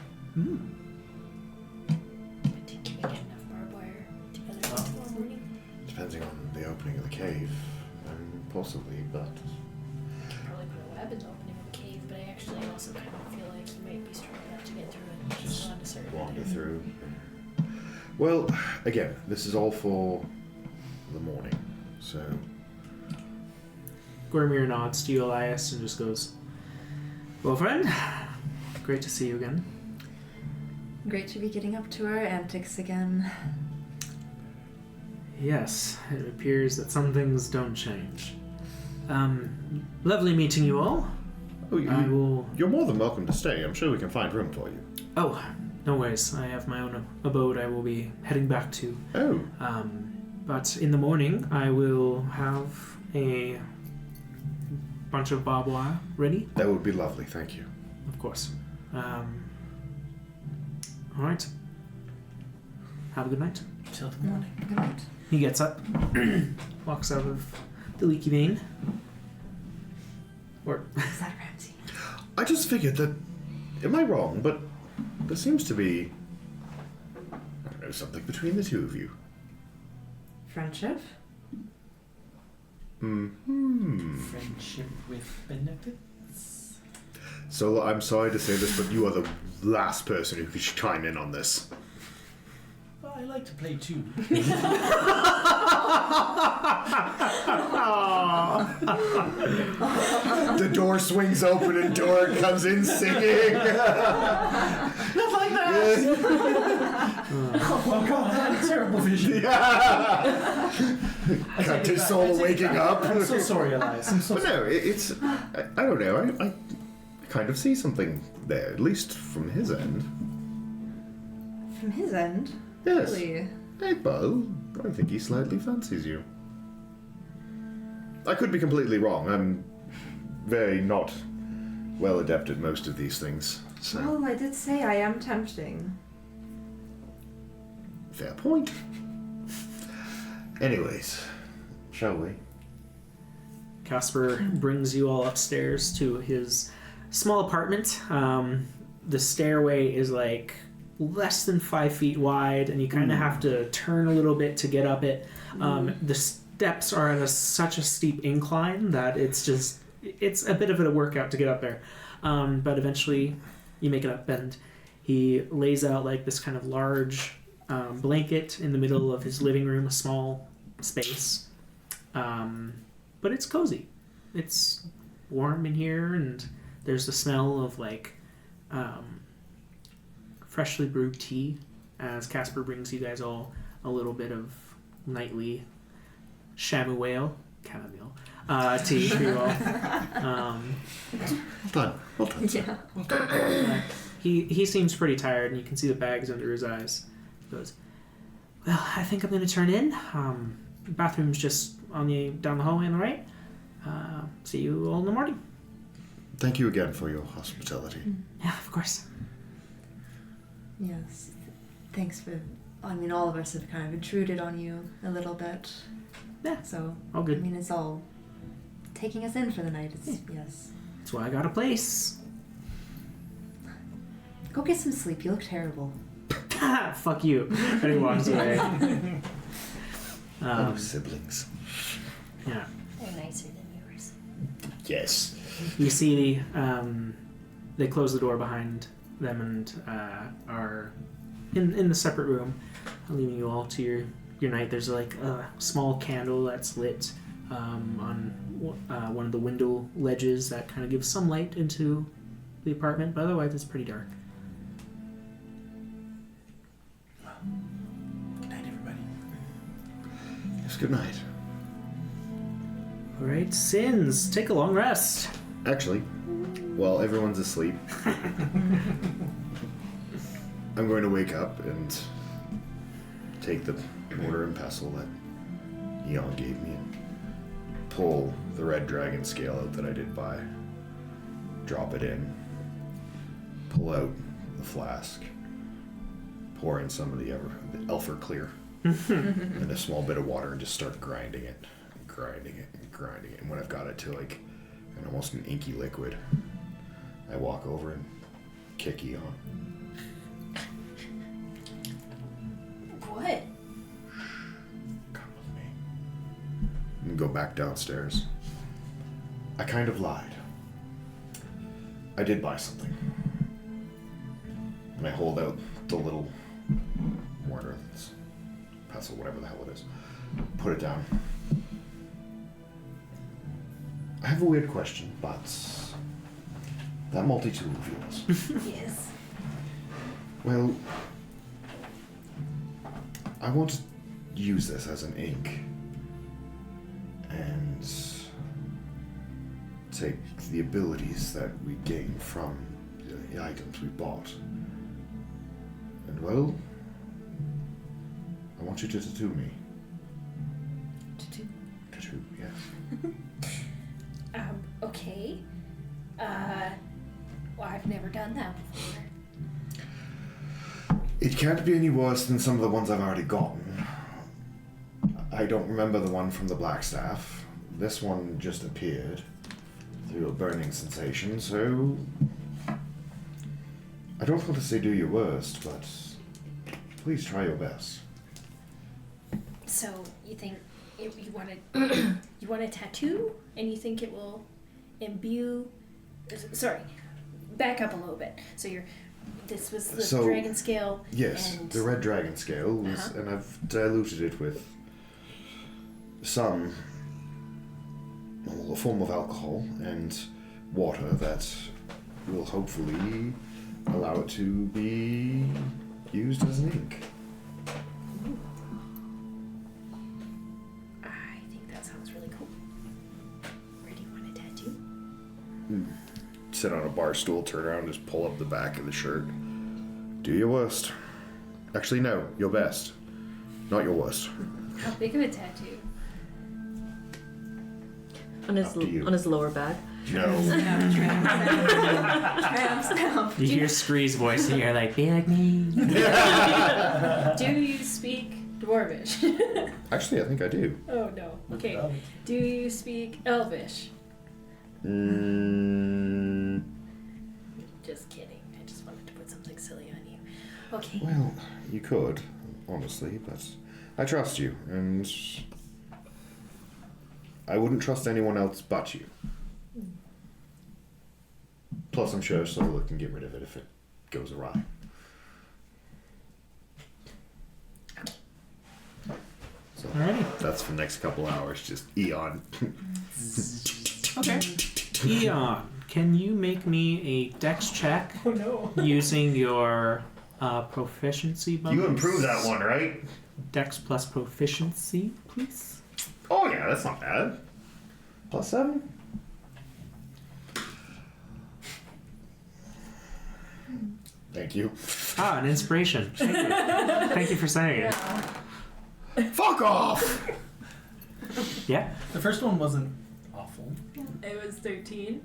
But can we get enough barbed wire together tomorrow morning? Depending on the opening of the cave. Possibly, but... Probably put a web in the opening of the cave, but I actually also kind of feel like he might be strong enough to get through it. Just on a certain wander day. through. Well, again, this is all for the morning, so... Gormir nods to you, Elias, and just goes, "Well, friend, great to see you again." Great to be getting up to our antics again. Yes, it appears that some things don't change. Lovely meeting you all. Oh, I will... You're more than welcome to stay. I'm sure we can find room for you. Oh, no worries. I have my own abode I will be heading back to. Oh. But in the morning, I will have a bunch of barbed wire ready. That would be lovely, thank you. Of course. All right. Have a good night. Till the morning. Good night. He gets up, walks out of the leaky vein. Or Is that Ramsey? I just figured that... Am I wrong? But there seems to be... I don't know, something between the two of you. Friendship? Friendship with benefits. So I'm sorry to say this, but you are the last person who could chime in on this. Well, I like to play too. The door swings open and Dora comes in singing. Not like that! Oh god, I had a terrible vision. Cut his soul waking up. I'm so sorry, Elias. I'm so But no, it's... I don't know. I kind of see something there, at least from his end. From his end? Yes. Really? Hey, Bo, I think he slightly fancies you. I could be completely wrong. I'm very not well adept at most of these things. So, Well, I did say I am tempting. fair point. Anyways, shall we? Casper brings you all upstairs to his small apartment. The stairway is like less than 5 feet wide, and you kind of have to turn a little bit to get up it. The steps are at such a steep incline that it's a bit of a workout to get up there. But eventually you make it up, and he lays out like this kind of large blanket in the middle of his living room, a small space. But it's cozy. It's warm in here, and there's the smell of like freshly brewed tea as Casper brings you guys all a little bit of nightly chamomile tea for you all. Well done. Yeah. He seems pretty tired, and you can see the bags under his eyes. He goes, "Well, I think I'm going to turn in. Bathroom's just down the hallway on the right. See you all in the morning." Thank you again for your hospitality. Yeah, of course. Yes. Thanks for I mean, all of us have kind of intruded on you a little bit. Yeah. So, All good. I mean, it's all taking us in for the night. It's, yes. That's why I got a place. Go get some sleep. You look terrible. Fuck you. And he walks away. Siblings. Yeah. They're nicer than yours. Yes. You see, they close the door behind them and are in the separate room, leaving you all to your night. There's like a small candle that's lit on one of the window ledges that kind of gives some light into the apartment, but otherwise it's pretty dark. Good night, everybody. Yes, good night. All right, Sins, take a long rest. Actually, while everyone's asleep, I'm going to wake up and take the mortar and pestle that Eon gave me and pull the red dragon scale out that I did buy, drop it in, pull out the flask, pour in some of the Elfer Clear and a small bit of water and just start grinding it. And when I've got it to like almost an inky liquid, I walk over and kick Eon. What? Come with me. And go back downstairs. I kind of lied. I did buy something. And I hold out the little mortar, pestle, whatever the hell it is. Put it down. I have a weird question, but that multi-tool reveals. Yes. Well, I want to use this as an ink and take the abilities that we gain from the items we bought. And well, I want you to tattoo me. Tattoo, yes. Okay. Well, I've never done that before. It can't be any worse than some of the ones I've already gotten. I don't remember the one from the Black Staff. This one just appeared through a burning sensation, so I don't want to say do your worst, but please try your best. So you think you want a tattoo, and you think it will imbue? Sorry, back up a little bit. So this was the dragon scale. Yes, and the red dragon scale, was, and I've diluted it with a form of alcohol and water that will hopefully allow it to be used as an ink. I think that sounds really cool. Where do you want a tattoo? Sit on a bar stool, turn around, just pull up the back of the shirt. Do your worst. Actually, no, your best. Not your worst. How big of a tattoo? On his lower back. No. You hear Scree's voice and you're like, be like me. Do you speak Dwarvish? Actually, I think I do. Oh no. Okay. Do you speak Elvish? Just kidding. I just wanted to put something silly on you. Okay. Well, you could, honestly, but I trust you, and I wouldn't trust anyone else but you. Plus, I'm sure Sola can get rid of it if it goes awry. So Alrighty. that's for the next couple hours, just Eon. Okay. Eon, can you make me a dex check using your proficiency bonus? You improved that one, right? Dex plus proficiency, please. Oh yeah, that's not bad. +7? Thank you. Ah, an inspiration. Thank you. Thank you for saying it. Fuck off! Yeah. The first one wasn't awful. It was 13.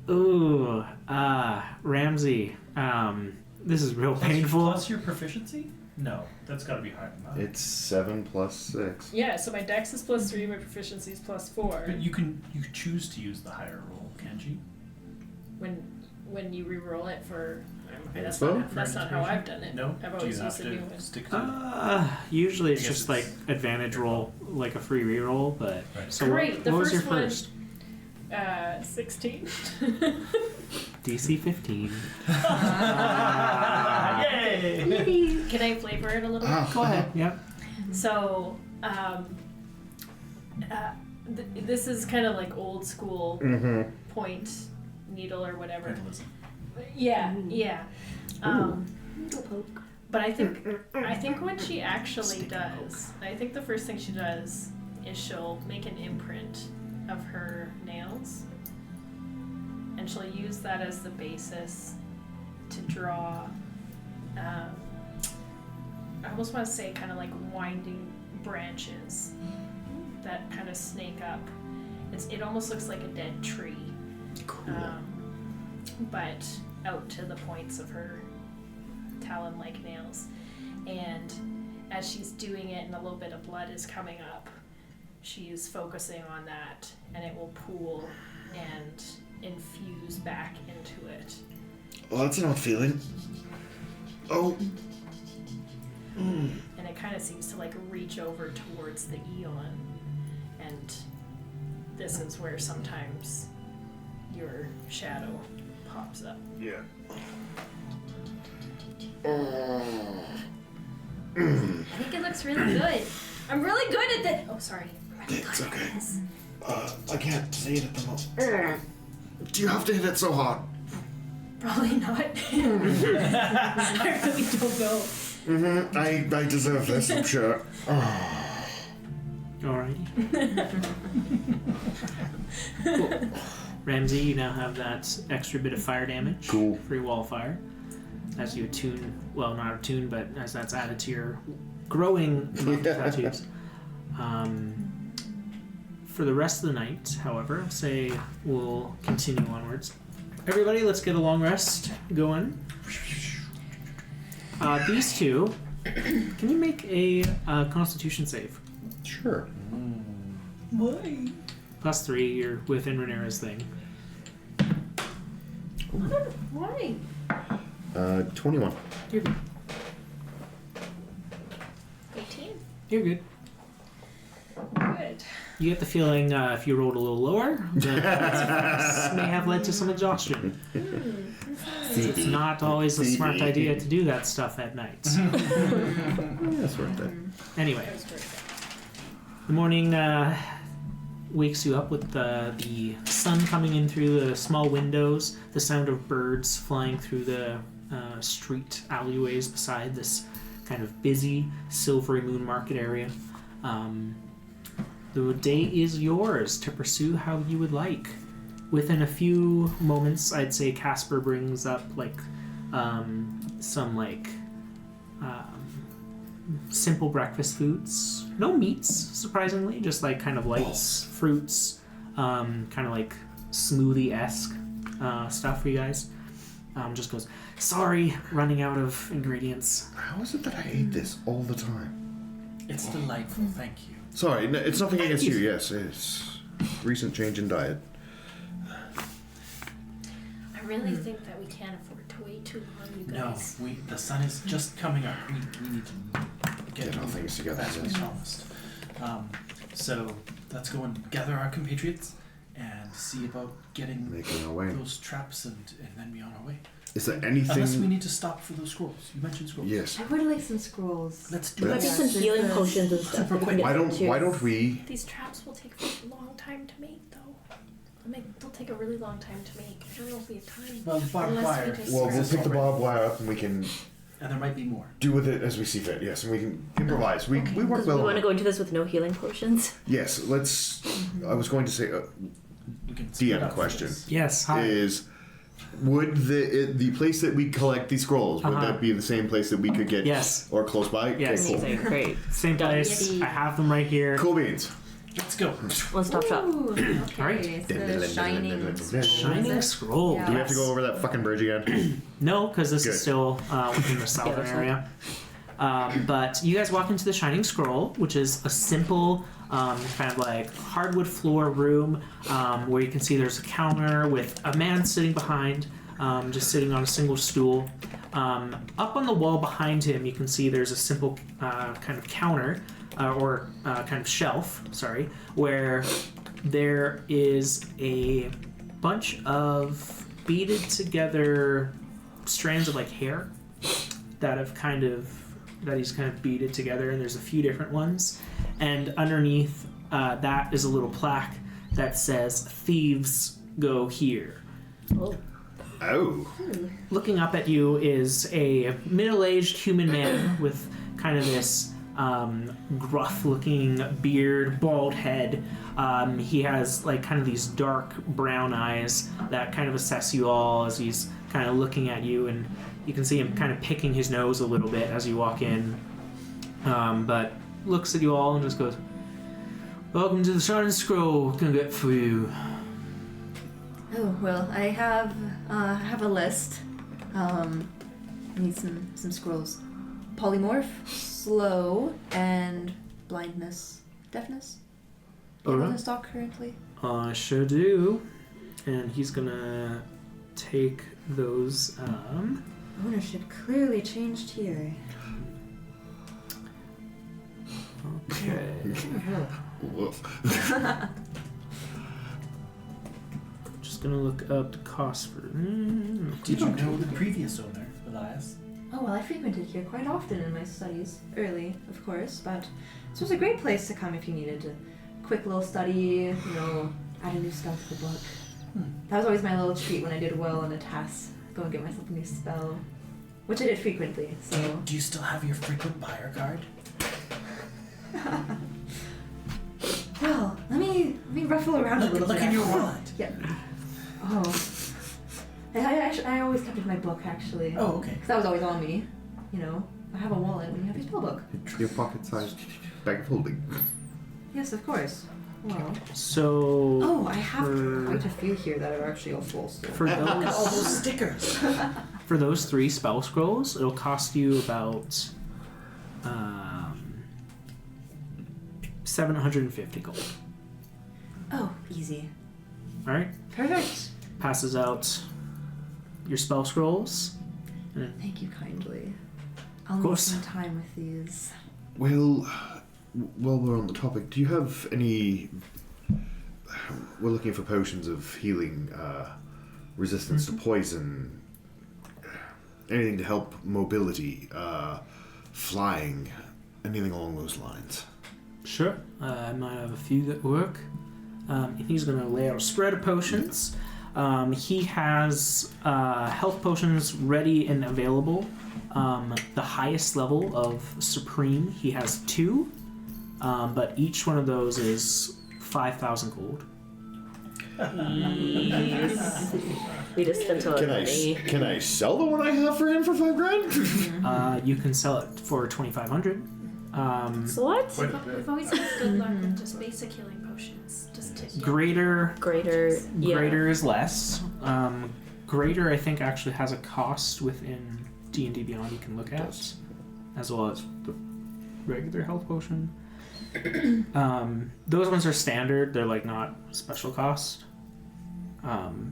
Ooh, Ramsey, This is real Plus painful. Plus your proficiency? No, that's got to be higher than that. It's 7 plus 6. Yeah, so my dex is +3, my proficiency is +4. But you choose to use the higher roll, can't you? When you re-roll it for... That's Info? not how I've done it. No? I've Do you always have used the new to one. stick to it? Usually it's I guess just it's like advantage roll, like a free reroll, but... Right. So Great, the what was your first one- first? 16. DC 15. Yay! Can I flavor it a little bit? Go ahead. Yep. So, this is kind of like old school point needle or whatever. Vandalism. Yeah, yeah. But I think what she actually does, I think the first thing she does is she'll make an imprint of her nails, and she'll use that as the basis to draw. I almost want to say kind of like winding branches that kind of snake up. It almost looks like a dead tree. Cool. But out to the points of her talon-like nails. And as she's doing it and a little bit of blood is coming up, she's focusing on that, and it will pool and infuse back into it. Oh, that's an odd feeling. Oh. And it kind of seems to like reach over towards the eon. And this is where sometimes your shadow pops up. Yeah. I think it looks really good. I'm really good at this. Oh, sorry. It's okay. I can't see it at the moment. Do you have to hit it so hard? Probably not. I really don't know. I deserve this, I'm sure. Alrighty. Cool. Ramsey, you now have that extra bit of fire damage. Cool. Free wall fire. As you attune, well, not attune, but as that's added to your growing amount of tattoos. For the rest of the night, however, I'll say we'll continue onwards. Everybody, let's get a long rest going. These two, can you make a Constitution save? Sure. Why? +3, you're within Rhaenyra's thing. Why? 21. You're good. 18. You're good. Good. You get the feeling if you rolled a little lower, that may have led to some exhaustion. It's not always a smart idea to do that stuff at night. That's worth it. Anyway, the morning wakes you up with the sun coming in through the small windows, the sound of birds flying through the street alleyways beside this kind of busy Silvery Moon market area. The day is yours to pursue how you would like. Within a few moments, I'd say Casper brings up some simple breakfast foods. No meats, surprisingly, just like kind of lights, fruits, kind of like smoothie-esque stuff for you guys. Just goes, sorry, running out of ingredients. How is it that I ate this all the time? It's delightful, thank you. Sorry, it's nothing against you. Yes, it's recent change in diet. I really think that we can't afford to wait too long, you No, guys. the sun is just coming up. We need to Get all things together. as we promised. So let's go and gather our compatriots and see about getting Making our way. those traps and then be on our way. Is there anything? Unless we need to stop for those scrolls. You mentioned scrolls. Yes. I would like some scrolls. Let's do There might it. be some healing potions and stuff. that we can get Why from too. don't we? These traps will take a long time to make, though. They'll take a really long time to make. I don't know if we have time. Well, barbed Unless we wire. just Well, we'll scrap pick the it. barbed wire up and we can And there might be more. do with it as we see fit. Yes, and we can improvise. We work Because well. we on want to it. go into this with no healing potions. Yes, let's. I was going to say, We can split DM up for question this. Yes, hi. is would the place that we collect these scrolls would that be the same place that we could get? Yes. Or close by? Yes. Okay, Amazing, great. Same place. I have them right here. cool. Cool beans. Let's go. One stop shop. Ooh, okay. Alright. It's the shining scroll. Shining is it? scroll. Yeah. Do we have to go over that fucking bridge again? No, because this Good. is still within the southern area. But you guys walk into the Shining Scroll, which is a simple kind of like hardwood floor room where you can see there's a counter with a man sitting behind, just sitting on a single stool. Up on the wall behind him, you can see there's a simple kind of counter or kind of shelf, sorry, where there is a bunch of beaded together strands of like hair that he's kind of beaded together, and there's a few different ones. And underneath that is a little plaque that says "Thieves go here." Oh. Looking up at you is a middle-aged human man with kind of this gruff-looking beard, bald head. He has like kind of these dark brown eyes that kind of assess you all as he's kind of looking at you, and you can see him kind of picking his nose a little bit as you walk in, but looks at you all and just goes, "Welcome to the Shining Scroll. What can I get for you?" Oh, well, I have a list. I need some scrolls. Polymorph, slow, and blindness. Deafness? Do you have Alright. in stock currently? I sure do. And he's gonna take those. Ownership clearly changed here. Okay. Woof. Just gonna look up the cost for. Did you know the previous owner, Elias? Oh, well, I frequented here quite often in my studies. Early, of course, but this was a great place to come if you needed a quick little study, add a new spell to the book. That was always my little treat when I did well on a task. Go and get myself a new spell, which I did frequently, so... Do you still have your frequent buyer card? Well, let me ruffle around a little Look bit. in your wallet. Yeah. Oh. I always kept it in my book, actually. Oh, okay. Because that was always on me. I have a wallet when you have your spell book. Your pocket-sized bag of holding. Yes, of course. Well. So. Oh, I have for- quite a few here that are actually all full still. For Look at all those, those stickers. for those 3 spell scrolls, it'll cost you about 750 gold. Oh, easy. All right. Perfect. Passes out your spell scrolls. Thank you kindly. I'll Of need course. some time with these. Well, while we're on the topic, do you have any... We're looking for potions of healing, resistance to poison, anything to help mobility, flying, anything along those lines. Sure. I might have a few that work. He's going to lay out a spread of potions. He has health potions ready and available. The highest level of Supreme, he has 2. But each one of those is 5,000 gold. We just spent a lot of money. Can I sell the one I have for him for $5,000? You can sell it for 2,500. So what? We've always had good luck with just basic healing potions. Just to Greater Greater is less. Greater, I think, actually has a cost within D&D Beyond you can look at, as well as the regular health potion. Those ones are standard. They're like not special cost.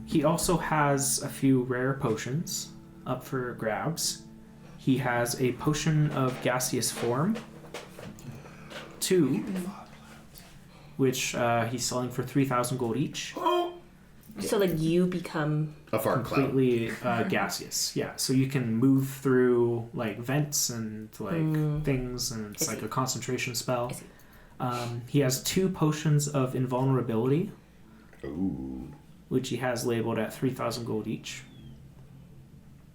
He also has a few rare potions up for grabs. He has a potion of gaseous form, 2, which he's selling for 3,000 gold each. So like you become A fart cloud. Completely gaseous. Yeah, so you can move through like vents and like things, and it's I like see. a concentration spell. I see. He has 2 potions of invulnerability, Ooh. which he has labeled at 3,000 gold each.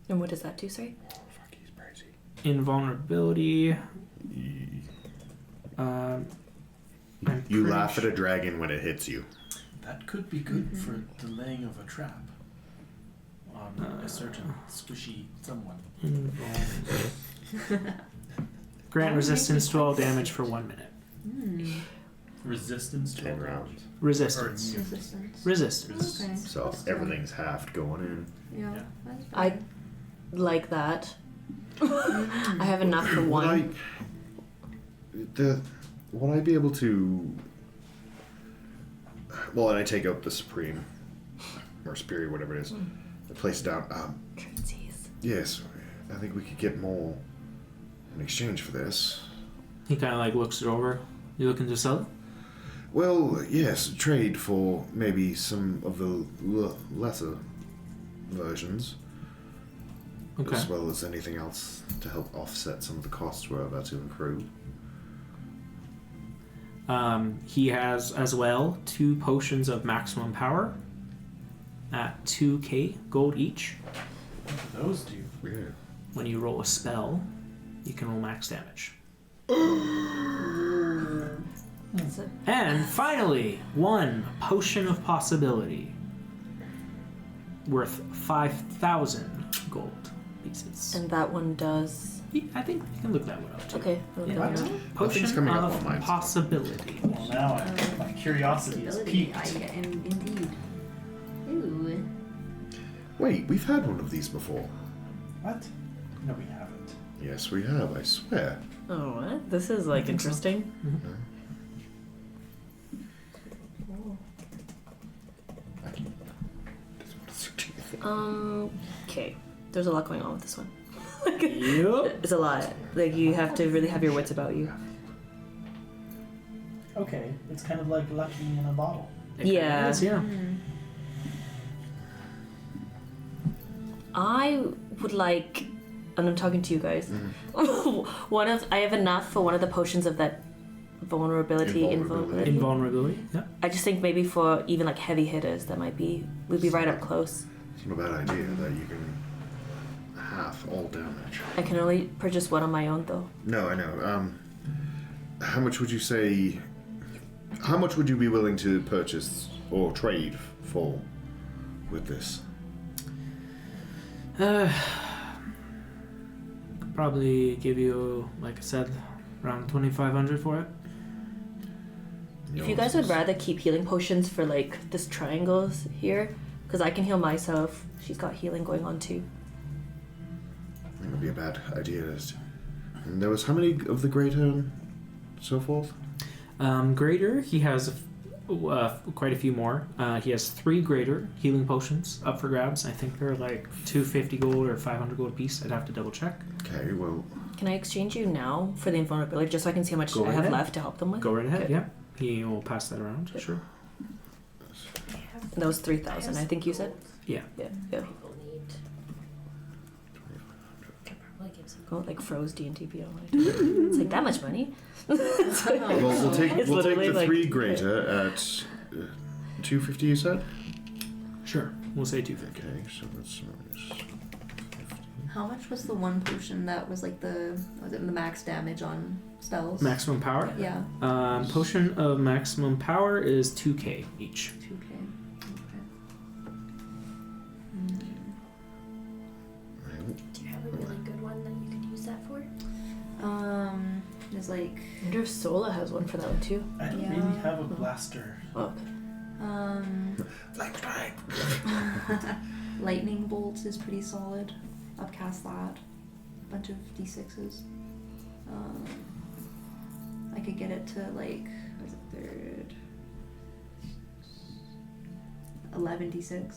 and what does that do, sorry? Fuck, he's crazy. Invulnerability. I'm You pretty laugh at a dragon when it hits you. That could be good for the laying of a trap on a certain squishy someone. Invulnerable. Grant resistance to all damage for 1 minute. Resistance to 10 rounds. Resistance. Resistance. Resistance. Okay. So that's everything's halved going in. Yeah. Yeah. That's I better. like that. I have enough for one. Would I be able to? Well, and I take out the Supreme or Superior, whatever it is. I place it down. Currencies. Yes, I think we could get more in exchange for this. He kind of like looks it over. You looking to sell it? Well, yes, trade for maybe some of the lesser versions, Okay. as well as anything else to help offset some of the costs we're about to accrue. He has as well 2 potions of maximum power at 2k gold each. What do those do? Yeah. When you roll a spell, you can roll max damage. That's it. And finally, 1 potion of possibility worth 5,000 gold pieces. And that one does. I think you can look that one up too. Okay. I'll look Yeah. that one up. Nothing's Potion coming up of on mine, so- possibility. Well, now my curiosity is Possibility. piqued. Indeed. Ooh. Wait, we've had one of these before. What? No, we haven't. Yes, we have, I swear. Oh, what? This is like interesting. Okay. There's a lot going on with this one. Yep. It's a lot. Like you have to really have your wits about you. Okay, it's kind of like lucky in a bottle. Yeah. Yeah. I would like, and I'm talking to you guys. I have enough for one of the potions of that vulnerability, invulnerability. Invulnerability. Yeah. I just think maybe for even like heavy hitters, that would be right up close. It's not a bad idea that you can half all damage. I can only purchase one on my own though. No, I know. How much would you say? How much would you be willing to purchase or trade for with this? Probably give you, like I said, around 2,500 for it. If you guys would rather keep healing potions for like this triangles here, because I can heal myself. She's got healing going on too. I think it'd be a bad idea. And there was how many of the greater and so forth? Greater, he has quite a few more. He has 3 greater healing potions up for grabs. I think they're like 250 gold or 500 gold a piece. I'd have to double check. Okay, well, Can I exchange you now for the invulnerability just so I can see how much Go I right have ahead. left to help them with? Go right ahead. Okay. Yeah. He will pass that around. Sure. That was 3,000, I think you said. Yeah. Yeah. People need. Could probably give some. Oh, like froze D&T beyond. It's like that much money. we'll take It's the literally like- 3 greater at 250. You said. Sure. We'll say 250. Okay, so that's minus 50. How much was the one potion that was like the max damage on spells? Maximum power. Yeah. Potion of maximum power is 2k each. 2k. Okay. Do you have a really good one that you could use that for? There's like I wonder if Sola has one for that one too. I don't Yeah. really have a blaster. Oh, Like right. lightning bolts is pretty solid. Upcast that. Bunch of d6s. I could get it to like what's it third? 11 d6.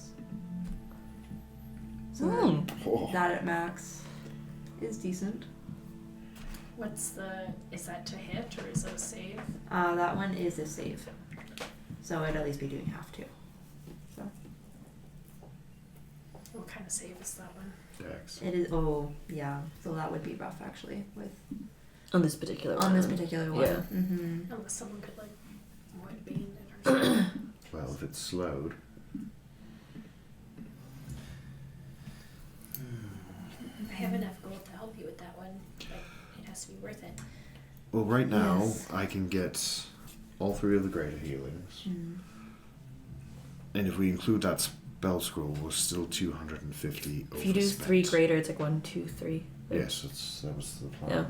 So Oh. that at max is decent. Is that to hit or is it a save? That one is a save. So I'd at least be doing half two. So What kind of save is that one? Dex. it is. Oh yeah. So that would be rough actually with on this particular one. on this particular one. Yeah. Mm-hmm. Unless someone could like void bane it or something. Well, if it's slowed. I have enough gold to help you with that one, but it has to be worth it. Well, right now Yes. I can get all 3 of the greater healings, Mm. and if we include that spell scroll, we're still 250. If you do overspent. 3 greater, it's like 1, 2, 3. Yes, that was the plan. Yeah.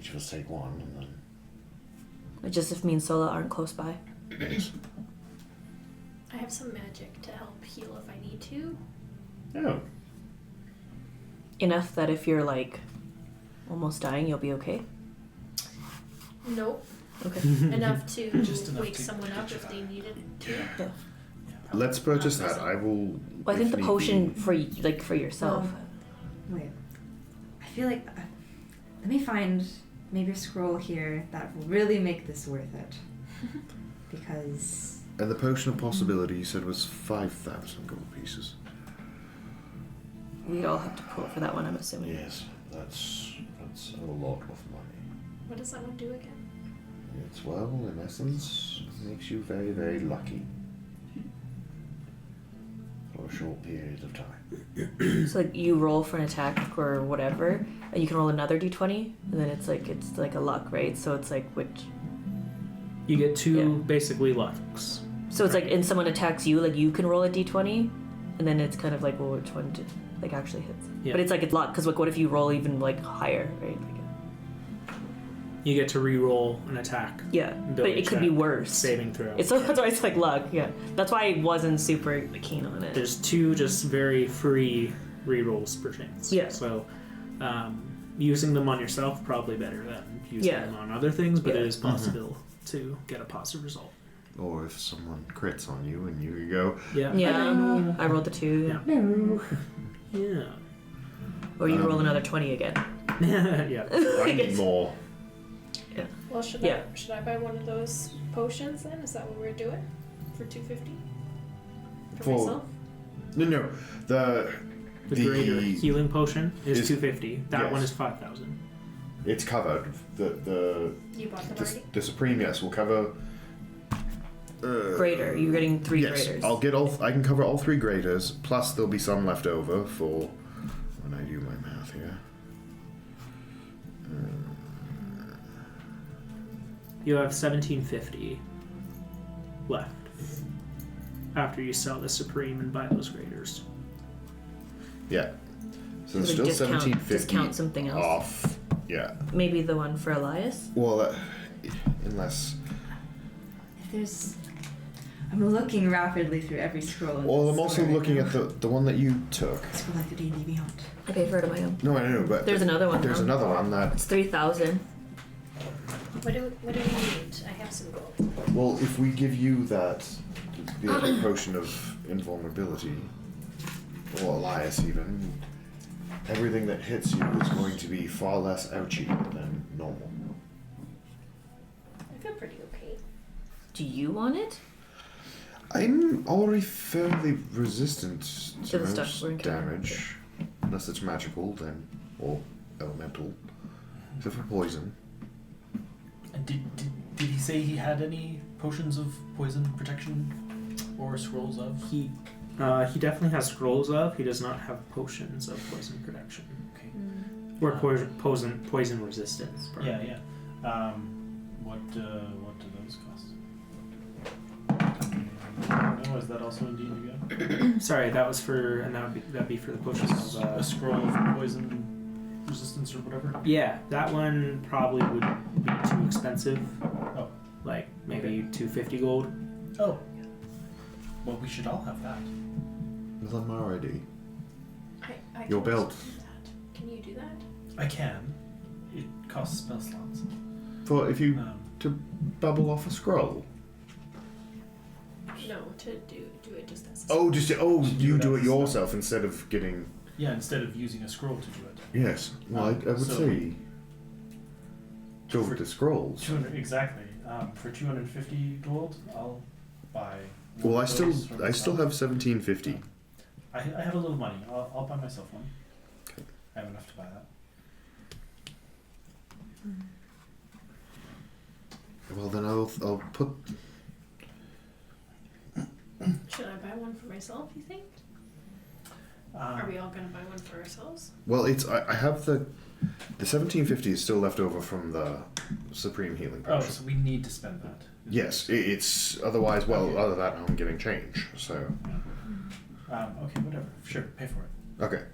Each of us take 1, and then It just means Sola aren't close by. I have some magic to help heal if I need to. Oh. Enough that if you're like almost dying, you'll be okay. Nope. Okay. Enough to Just enough wake to someone up if petrify. they needed to. Yeah. Let's purchase that. I will. Well, I think if the need potion be- for for yourself. Wait. I feel like let me find maybe a scroll here that will really make this worth it. Because And the potion of possibility you said was 5,000 gold pieces. We all have to pull for that one, I'm assuming. Yes, that's a lot of money. What does that one do again? It's, well, in essence, makes you very, very lucky. For a short period of time. So like you roll for an attack or whatever, and you can roll another d20, and then it's like a luck, right? So it's like which. You get two Yeah. basically lucks. So it's like, and someone attacks you, like you can roll a d20, and then it's kind of like, well, which one did, like actually hits? Yeah. But it's like it's luck, because like what if you roll even like higher, right? Like, You get to re-roll an attack. yeah, but Ability it could be check, worse. Saving throw. That's why it's like luck. Yeah, that's why I wasn't super keen on it. There's two just very free re-rolls per chance. Yeah. So using them on yourself probably better than using Yeah. them on other things, but Yeah. it is possible to get a positive result. Or if someone crits on you and you go, Yeah. Yeah, I rolled a 2. Yeah. Yeah. Or you roll another 20 again. Yeah. I need more. Well, should Yeah. I buy one of those potions then? Is that what we're doing? For $250? For For- myself? No. The greater healing potion is 250. That yes. one is 5,000. It's covered. The You bought them already? the supreme, yes, will cover. Greater. You're getting 3 Yes, graders. I'll get all. I can cover all 3 graders. Plus, there'll be some left over for when I do my math here. You have 1750 left after you sell the Supreme and buy those graders. Yeah. So there's Like still discount- 1750 discount something else. off. Yeah. Maybe the one for Elias. Well, unless. if there's, I'm looking rapidly through every scroll. in Well, this I'm also story looking now. at the one that you took. Scroll like the D&D Beyond. I pay for it on my own. No, I know, but There's another one. there's though. another one that. It's 3,000. What do we need? I have some gold. Well, if we give you that, the other potion of invulnerability, or Elias even, everything that hits you is going to be far less ouchy than normal. I feel pretty okay. Do you want it? I'm already fairly resistant To to the stuff most we're encountering, damage, unless it's magical, then or elemental. Except for poison. And did he say he had any potions of poison protection or scrolls of? He definitely has scrolls of. He does not have potions of poison protection. Okay. Or poison resistance. pardon. Yeah, yeah. What do those cost? No, is that also in D&D? Sorry, that was for, and that'd be for the potions of. A scroll of poison resistance or whatever. Yeah, that one probably would be too expensive. Oh. Like maybe 250 gold. Oh. Well, we should all have that. Well, I'm already. I Your can belt. also do that. Can you do that? I can. It costs spell slots. For if you Um, to bubble off a scroll. No, to do it just as. Oh, just you it do as it a yourself instead of getting. yeah, instead of using a scroll to do it. Yes. Well, I would So- say. Go For with the scrolls. 200 exactly. For 250 gold, I'll buy. one Well, I of still those for myself. have 1750. I have a little money. I'll buy myself one. I have enough to buy that. Well, then I'll put. Should I buy one for myself, you think? Um, Are we all gonna buy one for ourselves? Well, it's I have the 1750 is still left over from the Supreme Healing Oh, Potion. so we need to spend that. Yes, it's otherwise. Well, Okay. other than that, I'm getting change. So Okay, whatever. Sure, pay for it. okay,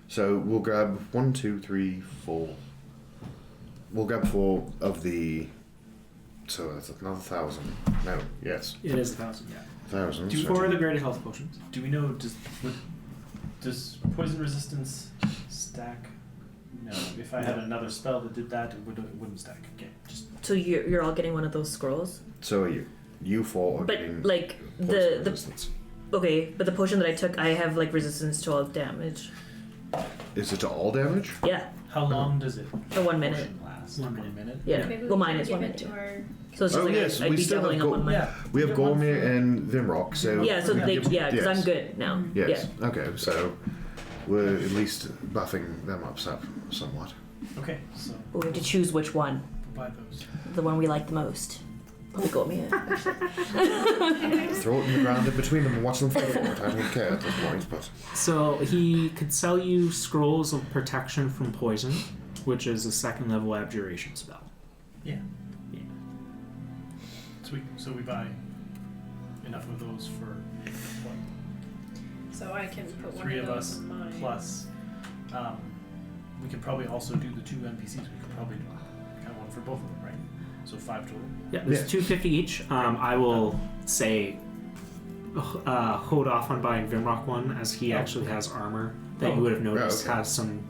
so we'll grab 1, 2, 3, 4. We'll grab 4 of the So that's another 1,000. No, yes. It is 1,000, yeah. 1,000. Do you- For the greater health potions. Do we know, does poison resistance stack? No. If I had another spell that did that, it wouldn't stack. Okay, just... So you're all getting one of those scrolls? So are you. You four are But getting like poison the resistance. okay, but the potion that I took, I have like resistance to all damage. Is it to all damage? Yeah, How long does it for 1 minute. potion last? 1 1 minute? Yeah. Maybe Well, we mine can is give 1 it minute. to our... So it's just Oh, like yes, I'd we be still have doubling on 1 minute. Yeah. We have Give one Gormir for- and Vimrock, so... Yeah, so they, Yeah. because Yes. I'm good now. Yes. Okay, so we're at least buffing them up somewhat. Okay, so Yeah. But we have to choose which one, we'll buy those. the one we like the most. Let me go me. Throw it in the ground in between them and watch them fall apart. I don't care at this point, but... So he could sell you scrolls of protection from poison, which is a 2nd level abjuration spell. Yeah. Yeah. Sweet. So we buy enough of those for what? So I can put one 3 of of those us in mine. plus. We could probably also do the 2 NPCs. We could probably do kind of one for both of them, right? So 5 total. Yeah, there's Yeah. 250 each. I will say hold off on buying Vimrock one, as he actually has armor that you would have noticed okay. has some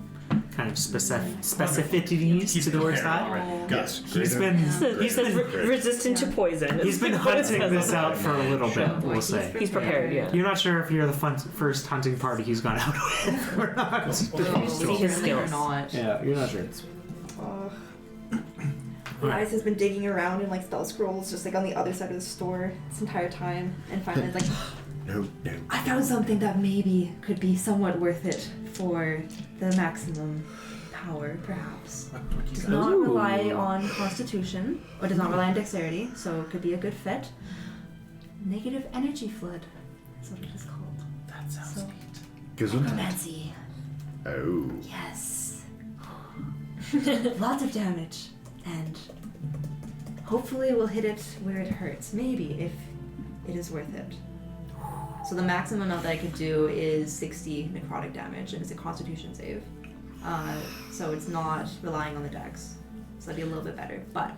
kind of specificities to the horse prepared side. already. Got it. He's been He says resistant to poison. he's been hunting this out for a little bit, we'll say. He's prepared, yeah. You're not sure if you're the first hunting party he's gone out with or not. See his skills. Yeah, you're not sure. Elias has been digging around in like spell scrolls just like on the other side of the store this entire time, and finally it's like, No. I found something that maybe could be somewhat worth it for the maximum power, perhaps. What you Does got? not Ooh. rely on constitution, or does not rely on dexterity, so it could be a good fit. Negative energy flood. That's what it is called. That sounds So- neat. Gesundheit. Fancy. Oh. Yes. Lots of damage. And hopefully we'll hit it where it hurts. Maybe, if it is worth it. So the maximum amount that I could do is 60 necrotic damage, and it's a constitution save. So it's not relying on the dex. So that'd be a little bit better. But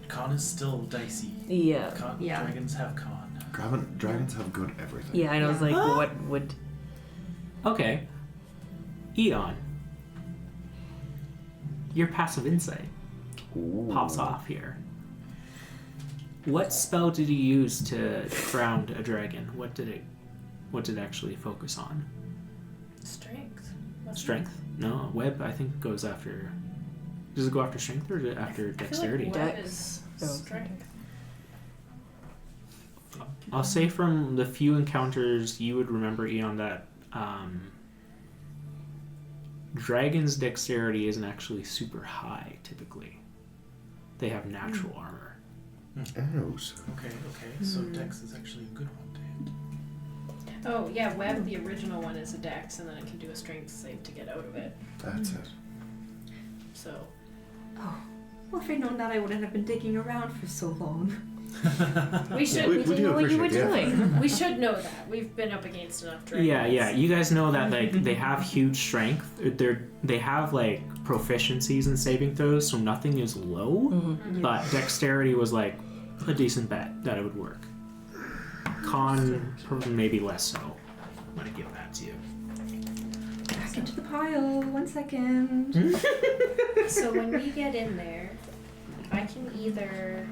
Con is still dicey. Yeah. Con, Yeah. Dragons have con. Dragons have good everything. Yeah, and I was like, Huh? what would... Okay. Eon. Your passive insight Ooh. pops off here. What spell did you use to ground a dragon? What did it actually focus on? Strength. wasn't Strength? No, web I think goes after. Does it go after strength or after it? dexterity? I feel like web Dex. is Oh. strength. I'll say from the few encounters you would remember, Eon, that dragon's dexterity isn't actually super high typically. They have natural armor. Oh, so Okay. So Dex is actually a good one to hit. Oh yeah, web. The original one is a dex, and then it can do a strength save to get out of it. that's it. So well, if I'd known that, I wouldn't have been digging around for so long. we should We didn't do know what you were appreciate, yeah. doing. we should know that. We've been up against enough dragons. Yeah. You guys know that like they have huge strength. They have like proficiencies in saving throws, so nothing is low. Mm-hmm. But dexterity was like a decent bet that it would work. Con maybe less so. I'm gonna give that to you. Back into the pile. 1 second. So when we get in there, I can either.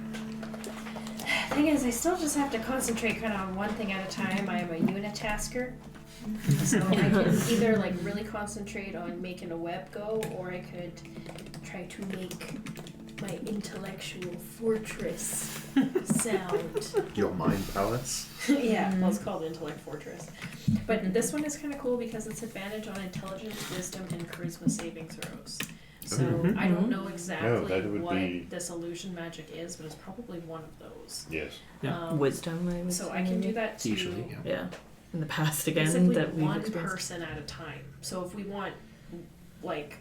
Thing is, I still just have to concentrate kind of on one thing at a time. I am a unitasker. So I can either like really concentrate on making a web go, or I could try to make my intellectual fortress sound. Your mind palace. Yeah, well, it's called Intellect Fortress. But this one is kind of cool because it's advantage on intelligence, wisdom, and charisma saving throws. So Mhm. I don't know exactly that would what be- this illusion magic is, but it's probably one of those. Yes. Yeah. Wisdom, I would So say. I can do that to Usually, yeah. Yeah. In the past again basically that we've one experienced. person at a time. So if we want, like,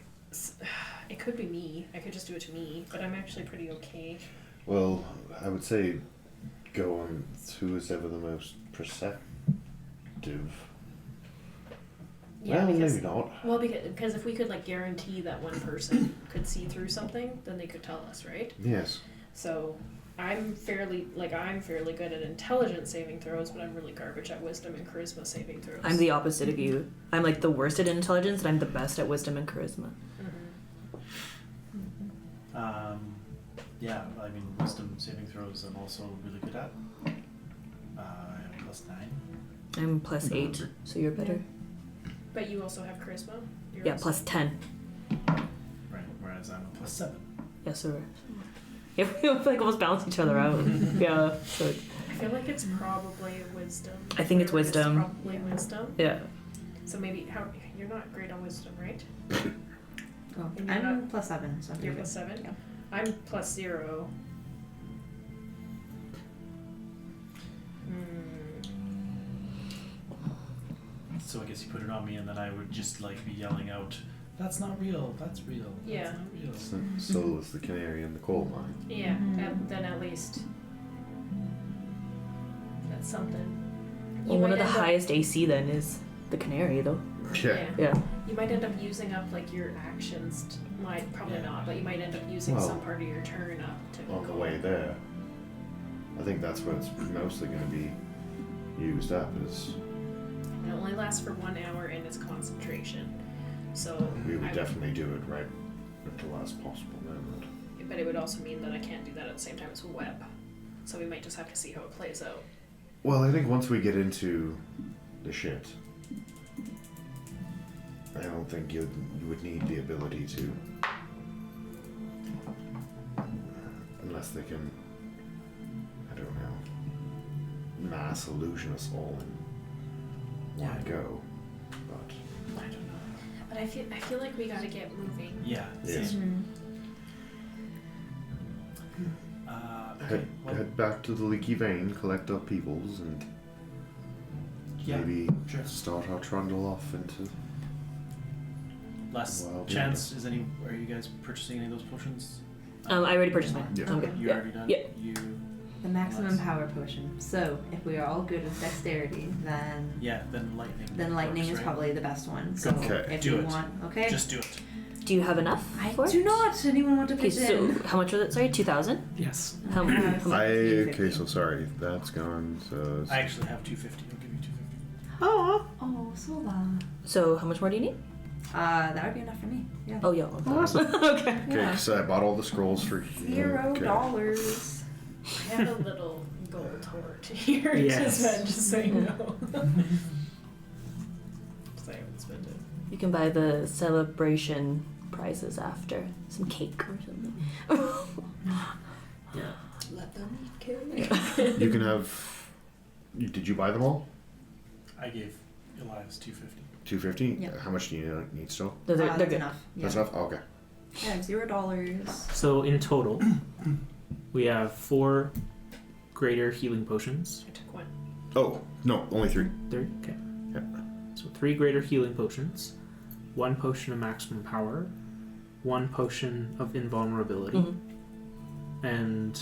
it could be me. I could just do it to me, but I'm actually pretty okay. Well, I would say go on who is ever the most perceptive. Yeah, well, because maybe not. well, because if we could like guarantee that one person could see through something, then they could tell us, right? Yes. So I'm fairly good at intelligence saving throws, but I'm really garbage at wisdom and charisma saving throws. I'm the opposite of you. I'm like the worst at intelligence, and I'm the best at wisdom and charisma. Yeah, I mean, wisdom saving throws I'm also really good at. I have +9. I'm +8, so you're better. But you also have charisma? You're Yeah, also- +10. Right, whereas I'm a +7. Yes, sir. Yeah, we like almost balance each other out. Yeah. So I feel like it's probably wisdom. I think it's wisdom. Probably wisdom. yeah. So maybe you're not great on wisdom, right? Oh, And you're I'm +7, so I'm You're pretty good. +7. Yeah. I'm +0. So I guess you put it on me, and then I would just like be yelling out, "That's not real. That's real. That's Yeah. not real." So is the canary in the coal mine. Yeah, and then at least that's something. Well, You one might of the end up- highest AC then is the canary, though. Yeah. Yeah. You might end up using up like your actions. Probably Yeah. not, but you might end up using Well, some part of your turn up to On the go. way there, I think that's what it's mostly going to be used up is It only lasts for 1 hour and it's concentration. So we would I definitely do it right at the last possible moment. but it would also mean that I can't do that at the same time as web. So we might just have to see how it plays out. Well, I think once we get into the shit, I don't think you would need the ability to, unless they can, I don't know, mass illusion us all in one go. But I don't know. But I feel like we gotta get moving. Yeah. Yes. same. Okay. Well, head back to the leaky vein, collect our peoples, and yeah. maybe Sure. start our trundle off into. Last Well, chance. Are you guys purchasing any of those potions? I already purchased mine. Yeah. I'm good. You Yeah. already done? Yeah. You. The maximum Nice. power potion. So if we are all good with dexterity, then Yeah. Then lightning. lightning works, is right? probably the best one. So Okay. if Do you it. want, okay. Just do it. Do you have enough I for it? do not. Anyone want to Okay, pitch so in? how much was it? Sorry, 2,000? Yes. How much? Okay, so sorry, that's gone. So I actually have 250. I'll give you 250. Oh. Oh, Sola. So how much more do you need? That would be enough for me. Yeah. Oh, yeah. Awesome. Okay. okay, Yeah. so I bought all the scrolls for $0. I have a little gold hort here. Yes. Just so you know. Because I haven't spent it. You can buy the celebration prizes after. Some cake or something. Yeah. Let them eat cake. You can have. Did you buy them all? I gave Elias 250. 250. Yeah. How much do you need still? No, they're That's good. enough. Yeah. That's enough. Oh, okay. Yeah, $0. So in total, we have 4 greater healing potions. I took one. Oh no, only 3. 3. Okay. Yep. So 3 greater healing potions, 1 potion of maximum power, 1 potion of invulnerability, Mhm. and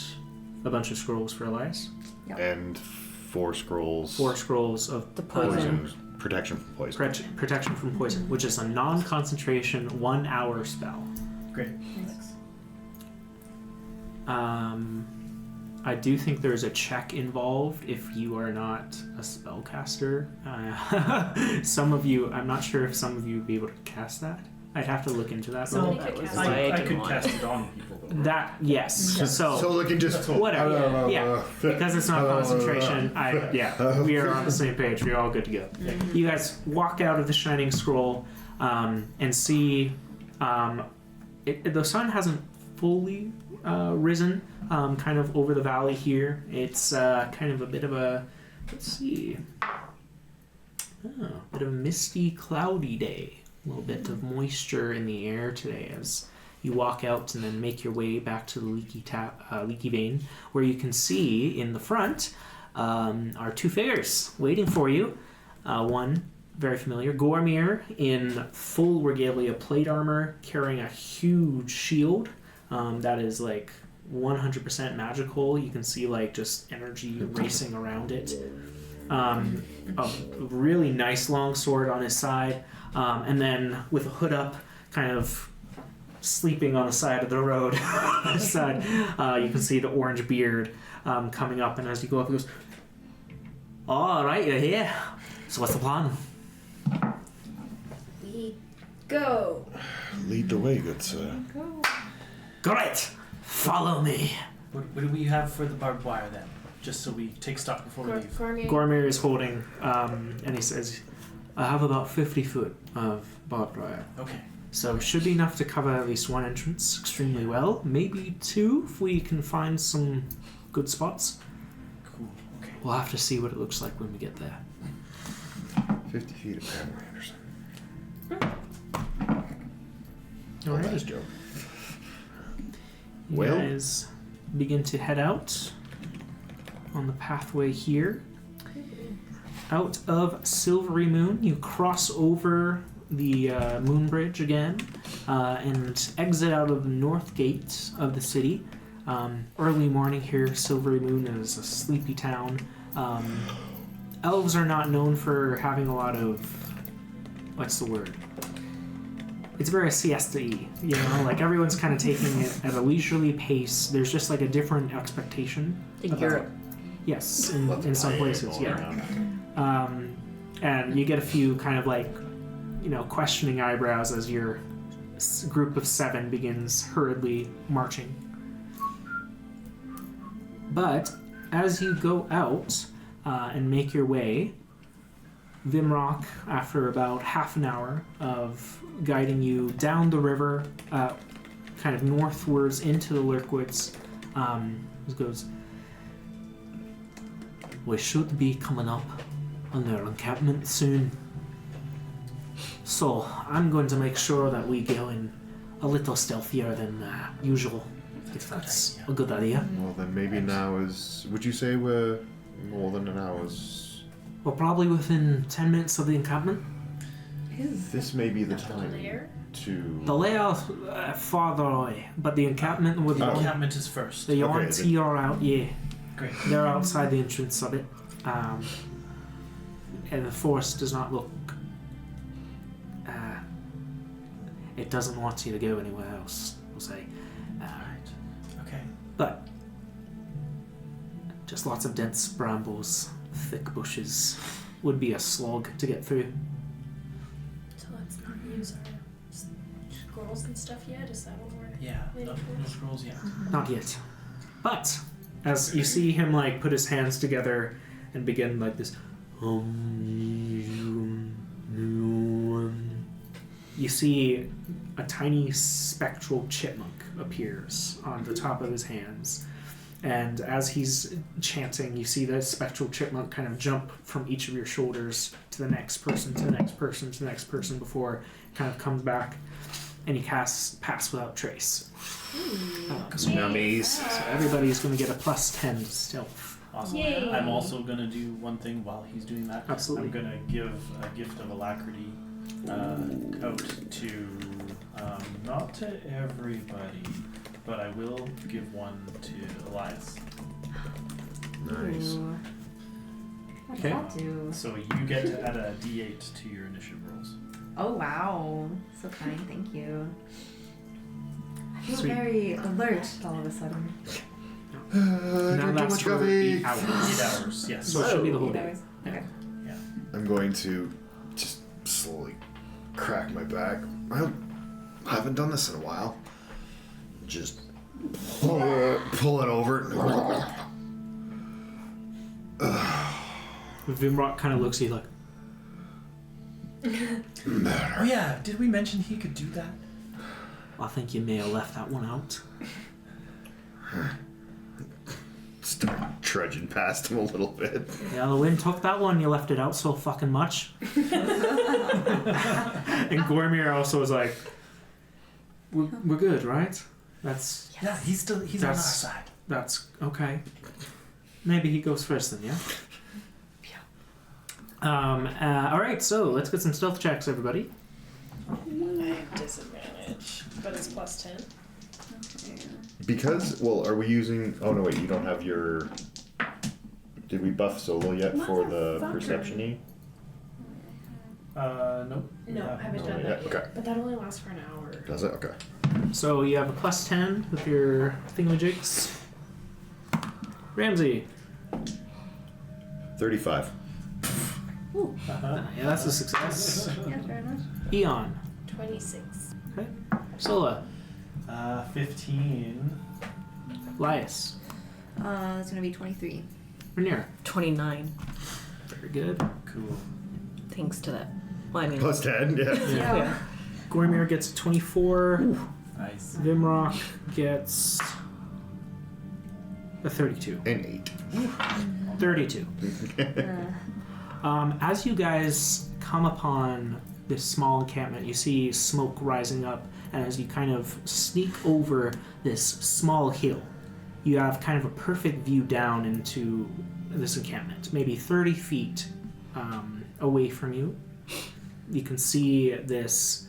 a bunch of scrolls for Elias. Yep. And 4 scrolls. 4 scrolls of The poison. Protection from poison. protection from poison, which is a non-concentration 1 hour spell. Great. Nice. I do think there's a check involved if you are not a spellcaster. Some of you, I'm not sure if some of you would be able to cast that. I'd have to look into that. Somebody but could that was cast why it. I I didn't could want cast it. it on people though. that yes. So look and just Whatever, yeah. Because it's not concentration, we are on the same page. We're all good to go. You guys walk out of the Shining Scroll and see the sun hasn't fully risen kind of over the valley here. It's kind of a bit of a, let's see, bit of a misty, cloudy day. A little bit of moisture in the air today as you walk out and then make your way back to the leaky vein, where you can see in the front are 2 figures waiting for you. One very familiar, Gormir in full regalia plate armor, carrying a huge shield that is like 100% magical. You can see like just energy racing around it. A really nice long sword on his side, and then with a hood up, kind of sleeping on the side of the road. Side, you can see the orange beard coming up, and as you go up, he goes, "All right, you're here. So what's the plan?" We go. Lead the way, good sir. Go. Great. Follow me. What do we have for the barbed wire then? Just so we take stock before we leave. Gormir is holding, and he says, "I have about 50 foot of barbed wire. Okay. So it should be enough to cover at least one entrance extremely well. Maybe two if we can find some good spots. Cool. Okay. We'll have to see what it looks like when we get there." 50 feet of Pamela Anderson. All right. Nice joke. You Well- guys begin to head out on the pathway here. Out of Silvery Moon, you cross over the moon bridge again and exit out of the north gate of the city. Early morning here, Silvery Moon is a sleepy town. Elves are not known for having a lot of, what's the word? It's very siesta-y, you know, like everyone's kind of taking it at a leisurely pace. There's just like a different expectation. In about- Europe. Yes, in some places, yeah. And you get a few kind of like, you know, questioning eyebrows as your group of 7 begins hurriedly marching. But as you go out and make your way, Vimrock, after about half an hour of guiding you down the river, kind of northwards into the Lurkwoods, goes, "We should be coming up on their encampment soon. So I'm going to make sure that we go in a little stealthier than usual, if that's a good idea." Well, then maybe now is... Would you say we're more than an hour's... We're probably within 10 minutes of the encampment. This may be the time lair? to... The layout farther away, but the encampment would be The encampment is first. the Yuan-Ti are out, yeah. Great. They're outside the entrance of it. And the forest does not look... it doesn't want you to go anywhere else, we'll say. Right. Okay. But just lots of dense brambles, thick bushes would be a slog to get through. So let's not use our scrolls and stuff yet. Is that what we're Yeah. waiting No for? scrolls yet. Not yet. But as you see him like put his hands together and begin like this, you see a tiny spectral chipmunk appears on the top of his hands. And as he's chanting, you see the spectral chipmunk kind of jump from each of your shoulders to the next person, to the next person, to the next person before it kind of comes back. And he casts Pass Without Trace. Nummies. So everybody's going to get a +10 to stealth. Awesome. Yay. I'm also gonna do one thing while he's doing that. Absolutely. I'm gonna give a gift of alacrity out to not to everybody, but I will give one to Elias. Nice. Ooh. What does Okay. that do? So you get to add a D8 to your initiative rolls. Oh wow, so kind, thank you. I feel Sweet. very alert all of a sudden. Now that's for 8 hours. 8 hours, yes. So it should be the whole 8 day. hours. Okay. I'm going to just slowly crack my back. I haven't done this in a while. Just pull it over. Vimrock kind of looks at you like, Oh yeah, did we mention he could do that? I think you may have left that one out. Start trudging past him a little bit. Yeah, the wind took that one, you left it out so fucking much. And Gormir also was like, we're good, right? That's Yeah, he's on our That's- side. okay. Maybe he goes first then, yeah? Alright, so let's get some stealth checks, everybody. I have disadvantage, but it's +10. Because, well, are we using... Oh, no, wait, you don't have your... Did we buff solo yet for the Motherfucker. perception-y? Nope. No, I haven't no, done yeah, that yet. okay. But that only lasts for an hour. Does it? Okay. So you have a +10 with your thingamajigs. Ramsey. 35. Yeah, that's a success. Yeah, fair enough. Eon. 26. Okay. Sola. 15. Lias. It's gonna be 23. Rhaenyra. 29. Very good. Cool. Thanks to that. Well, I mean, Plus 10, yeah. yeah. Gormir gets a 24. Nice. Vimrock gets a 32. And 8. 32. As you guys come upon this small encampment, you see smoke rising up, and as you kind of sneak over this small hill, you have kind of a perfect view down into this encampment, maybe 30 feet away from you. You can see this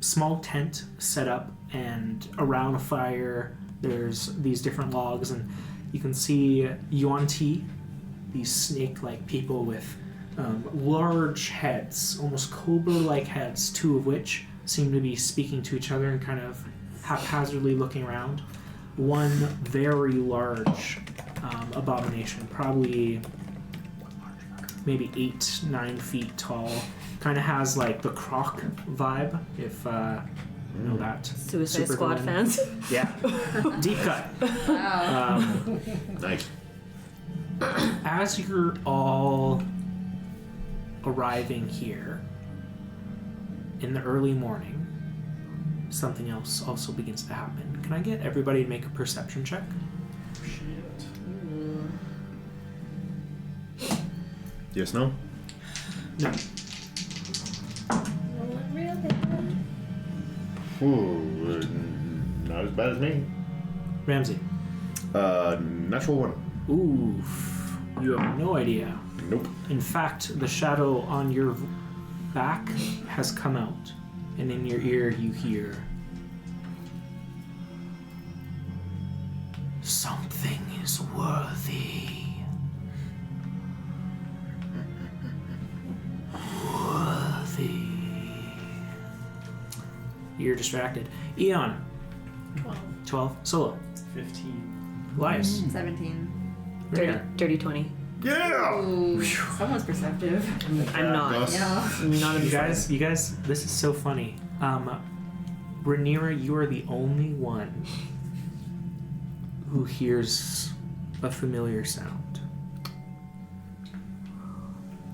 small tent set up, and around a fire there's these different logs, and you can see Yuan-Ti, these snake-like people with large heads, almost cobra-like heads, two of which seem to be speaking to each other and kind of haphazardly looking around. One very large abomination, probably maybe 8-9 feet tall, kind of has like the Croc vibe, if you know that. Suicide Super Squad villain. fans. Yeah. Deep cut. Wow. Nice. As you're all arriving here in the early morning, something else also begins to happen. Can I get everybody to make a perception check? Yes, no? No. Ooh, not as bad as me. Ramsey. Natural 1. Oof. You have no idea. Nope. In fact, the shadow on your back has come out, and in your ear you hear something is worthy. Worthy. You're distracted. Eon. 12. Solo. 15. Lias. 17. Dirty 20. Yeah! Ooh, someone's perceptive. I'm not. Us. Yeah. I'm not a You guys, this is so funny. Rhaenyra, you are the only one who hears a familiar sound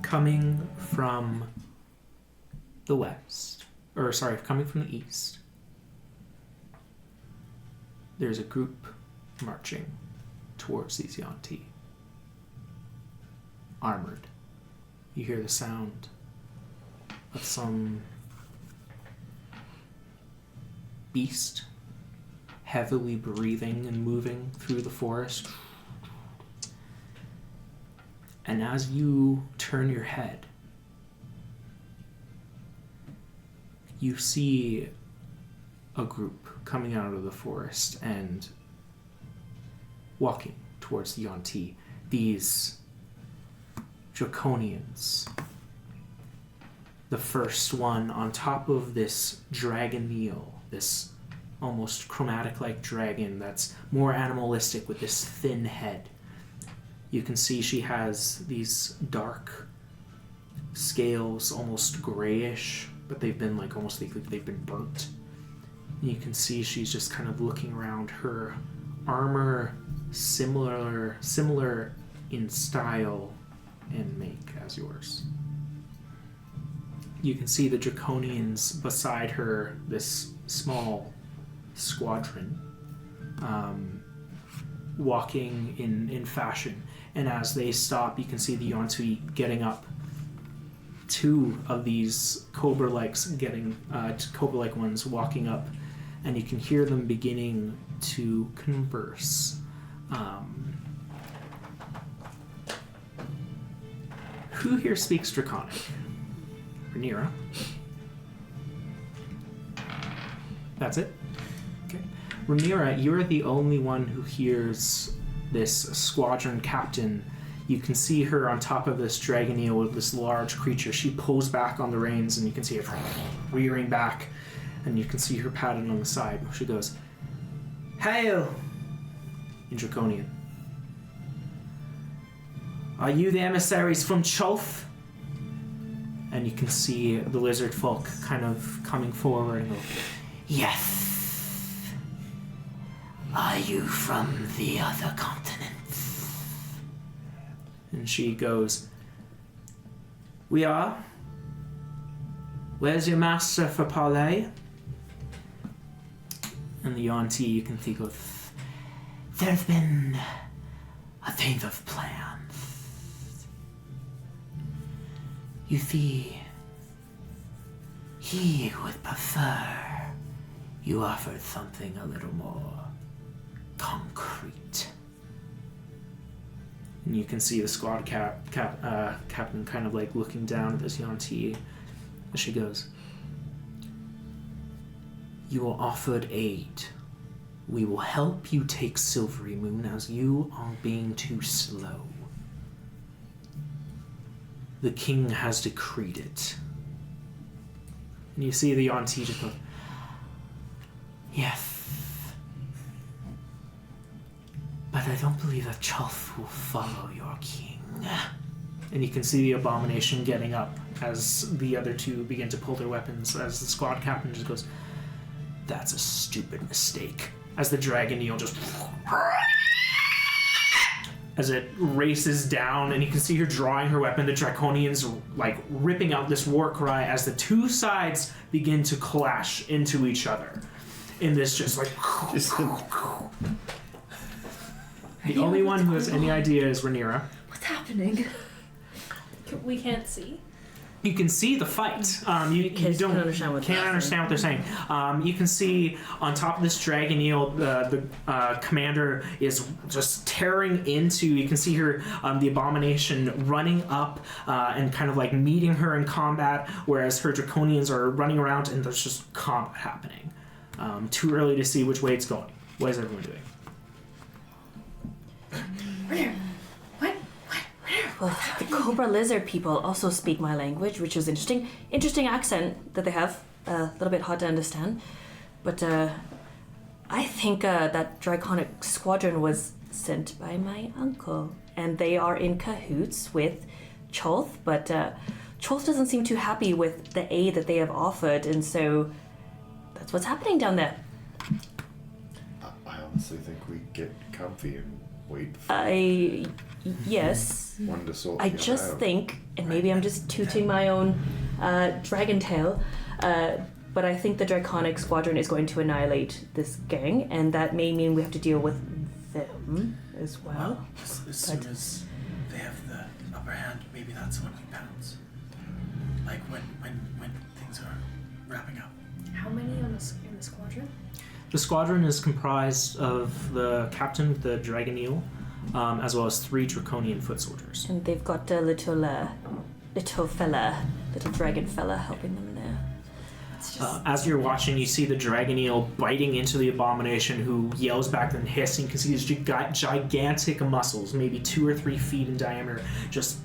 coming from the west, or sorry, coming from the east. There's a group marching towards these Yuan-Ti, armored. You hear the sound of some beast heavily breathing and moving through the forest. And as you turn your head, you see a group coming out of the forest and walking towards the Yuan-Ti. These Draconians. The first one on top of this dragoneel, this almost chromatic-like dragon that's more animalistic with this thin head. You can see she has these dark scales, almost grayish, but they've been like almost like they've been burnt. And you can see she's just kind of looking around. Her armor similar in style and make as yours. You can see the Draconians beside her, this small squadron, walking in fashion. And as they stop, you can see the Yuan-Ti getting up. Two of these cobra-like ones walking up, and you can hear them beginning to converse. Who here speaks Draconic? Rhaenyra. That's it? Okay. Rhaenyra, you're the only one who hears this squadron captain. You can see her on top of this dragoneel with this large creature. She pulls back on the reins, and you can see her rearing back and you can see her pattern on the side. She goes, "Hail!" in Draconian. "Are you the emissaries from Chulth?" And you can see the lizard folk kind of coming forward and go, "Yes. Are you from the other continents?" And she goes, "We are. Where's your master for parley?" And the Yuan-Ti you can think of, "There's been a change of plans. You see, he would prefer you offered something a little more concrete." And you can see the squad captain kind of like looking down at this Yuan-Ti as she goes, "You are offered aid. We will help you take Silvery Moon as you are being too slow. The king has decreed it." And you see the Yuan-Ti just go, "Yes. But I don't believe that Chulth will follow your king." And you can see the abomination getting up as the other two begin to pull their weapons, as the squad captain just goes, "That's a stupid mistake." As the dragon eel just as it races down, and you can see her drawing her weapon, the Draconians like ripping out this war cry as the two sides begin to clash into each other in this just like the only one who has any idea is Rhaenyra. What's happening? We can't see. You can see the fight. You Kids don't can't understand what they're understand what they're saying. You can see on top of this dragon eel, the commander is just tearing into. You can see her, the abomination, running up and kind of like meeting her in combat, whereas her draconians are running around and there's just combat happening. Too early to see which way it's going. What is everyone doing? Well, the Cobra Lizard people also speak my language, which is interesting. Interesting accent that they have. A little bit hard to understand. But I think that Draconic Squadron was sent by my uncle. And they are in cahoots with Chulth. But Chulth doesn't seem too happy with the aid that they have offered. And so that's what's happening down there. I honestly think we get comfy and wait for Yes. one to sort I the other just out. think, and maybe I'm just tooting my own dragon tail, but I think the Draconic Squadron is going to annihilate this gang, and that may mean we have to deal with them as well. As soon as they have the upper hand, maybe that's when we pounce. Like when things are wrapping up. How many in the squadron? The squadron is comprised of the captain, the dragon eel, as well as 3 draconian foot soldiers. And they've got a little dragon fella helping them there. As you're watching, you see the dragon eel biting into the abomination, who yells back and hisses. You can see these gigantic muscles, maybe 2 or 3 feet in diameter, just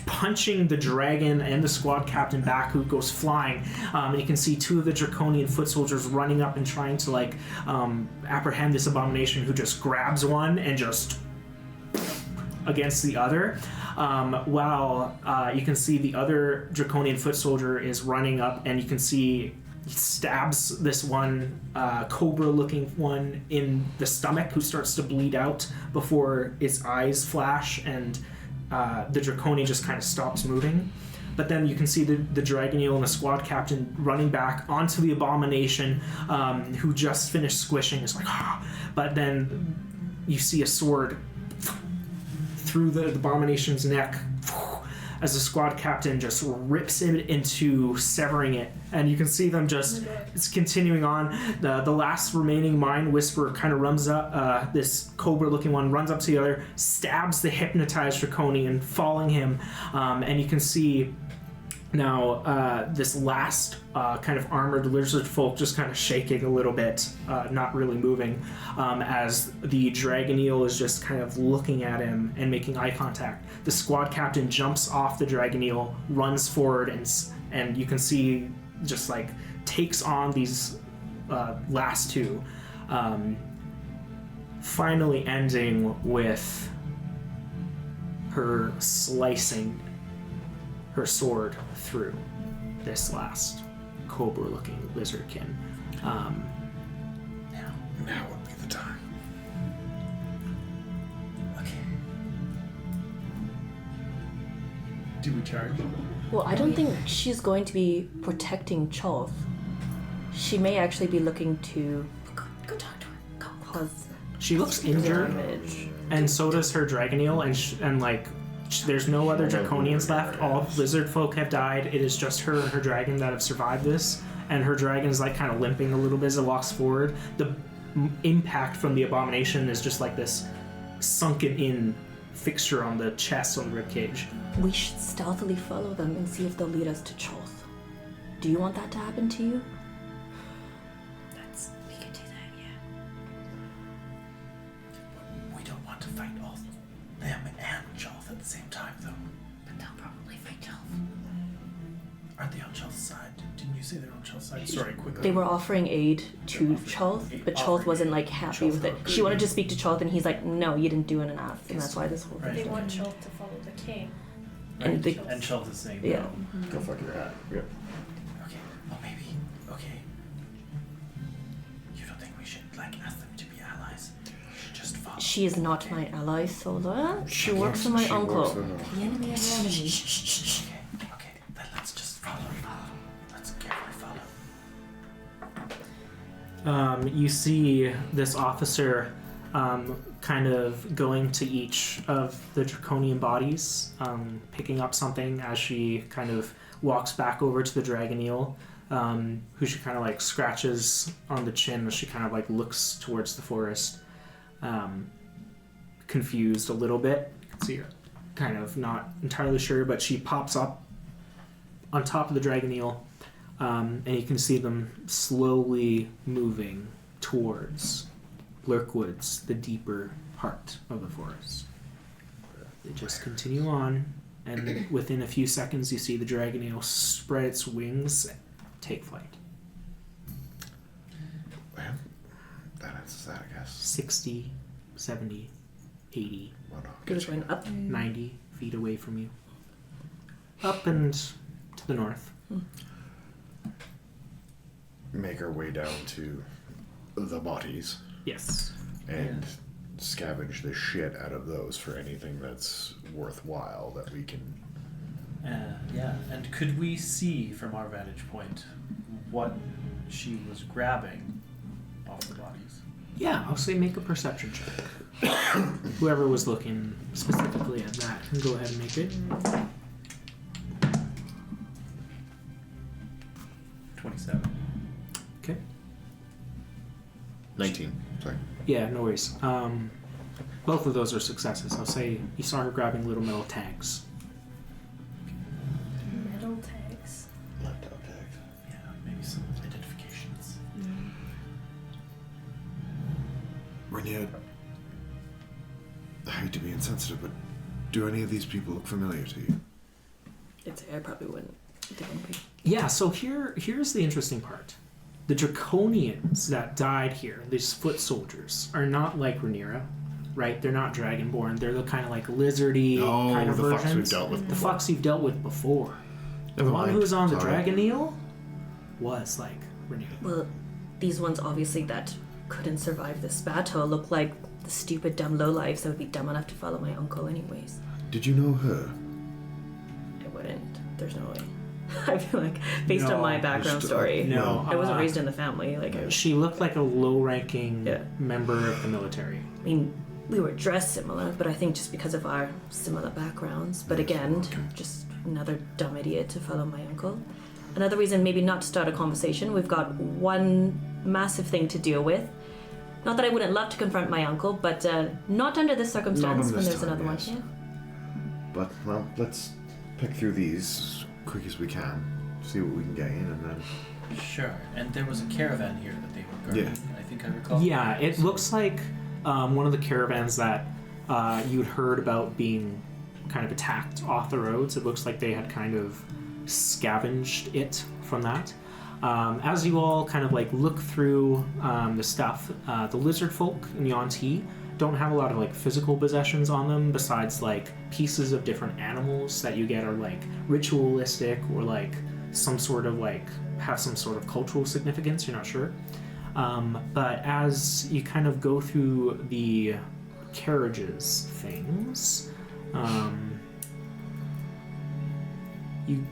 punching the dragon and the squad captain back, who goes flying. And you can see 2 of the draconian foot soldiers running up and trying to apprehend this abomination, who just grabs one and just against the other, while you can see the other draconian foot soldier is running up, and you can see he stabs this one cobra looking one in the stomach, who starts to bleed out before its eyes flash, and the draconian just kind of stops moving. But then you can see the dragon eel and the squad captain running back onto the abomination, who just finished squishing. It's like, ah. But then you see a sword through the abomination's neck as the squad captain just rips it into severing it, and you can see them just it's continuing on. The last remaining mind whisperer kind of runs up, this cobra looking one runs up to the other, stabs the hypnotized draconian, falling him, and you can see now this last kind of armored lizard folk just kind of shaking a little bit, not really moving, as the dragon eel is just kind of looking at him and making eye contact. The squad captain jumps off the dragon eel, runs forward, and you can see just like takes on these last two. Finally ending with her slicing her sword through this last cobra-looking lizardkin. Now would be the time. Okay. Do we charge? Well, I don't think she's going to be protecting Chulth. She may actually be looking to Go talk to her. Go. cause She looks injured, damage. and so does her dragon eel, and there's no other draconians left. All lizard folk have died. It is just her and her dragon that have survived this, and her dragon is like kind of limping a little bit as it walks forward. The impact from the abomination is just like this sunken in fixture on the chest, on the ribcage. We should stealthily follow them and see if they'll lead us to Chulth. Do you want that to happen to you? We could do that, yeah. We don't want to fight all them and Chulth at the same time, though. But they'll probably fight Chulth. Aren't they on Chulth's side? Didn't you say they're on Chulth's side? Sorry, quickly. They were offering aid to Chulth, but Chulth wasn't like happy with it. She wanted to speak to Chulth, and he's like, "No, you didn't do it enough," and that's why this whole Right. They thing. want Chulth to follow the king. And the, And Chulth is saying yeah, no. Go fuck your hat. Yep. Okay, well maybe, okay. You don't think we should, ask them to be allies? We should just follow. she is not my ally, Sola. She works for my She uncle. works for her. The enemy of our enemy. Okay, then let's just follow. Let's carefully follow. You see this officer kind of going to each of the draconian bodies, picking up something as she kind of walks back over to the dragon eel, who she kind of scratches on the chin as she kind of looks towards the forest, confused a little bit. So you're kind of not entirely sure, but she pops up on top of the dragon eel, and you can see them slowly moving towards Lurkwoods, the deeper part of the forest. They just continue on, and within a few seconds you see the dragon eel spread its wings, take flight. Well, that answers that, I guess. 60, 70, 80, Well, no, It was going up. 90 feet away from you. Up and to the north. make our way down to the bodies Yes. and scavenge the shit out of those for anything that's worthwhile that we can. Yeah, and could we see from our vantage point what she was grabbing off the bodies? Yeah, I'll say make a perception check. Whoever was looking specifically at that can go ahead and make it. 27. Okay. 19. Sorry. Yeah, no worries. Both of those are successes. I'll say you saw her grabbing little metal tags. Metal tags. Laptop tags. Yeah, maybe some identifications. Rania, I hate to be insensitive, but do any of these people look familiar to you? I'd say I probably wouldn't. They wouldn't be. Yeah, so here's the interesting part. The Draconians that died here, these foot soldiers, are not like Rhaenyra, right? They're not Dragonborn. They're the kind of like lizardy kind of the fucks versions. we've dealt with The fucks you've dealt with before. Never The one mind. who was on the Sorry. Dragon Eel was like Rhaenyra. Well, these ones obviously that couldn't survive this battle look like the stupid dumb lowlifes that would be dumb enough to follow my uncle anyways. Did you know her? I wouldn't. There's no way. I feel like, based on my background just, story, No, I wasn't raised in the family. Like, She looked like a low-ranking Yeah. member of the military. I mean, we were dressed similar, but I think just because of our similar backgrounds. But again, just another dumb idiot to follow my uncle. Another reason maybe not to start a conversation. We've got one massive thing to deal with. Not that I wouldn't love to confront my uncle, but not under this circumstance Not on when this there's time, another yes. one here. But, well, let's pick through these as quick as we can, see what we can gain, and then... Sure, and there was a caravan here that they were guarding. Yeah. I think I recall. Yeah, it looks like one of the caravans that you'd heard about being kind of attacked off the roads. It looks like they had kind of scavenged it from that. As you all kind of like look through the stuff, the lizard folk in Yuan-Ti don't have a lot of like physical possessions on them besides like pieces of different animals that you get are like ritualistic or like some sort of like have some sort of cultural significance. You're not sure. But as you kind of go through the carriages things, you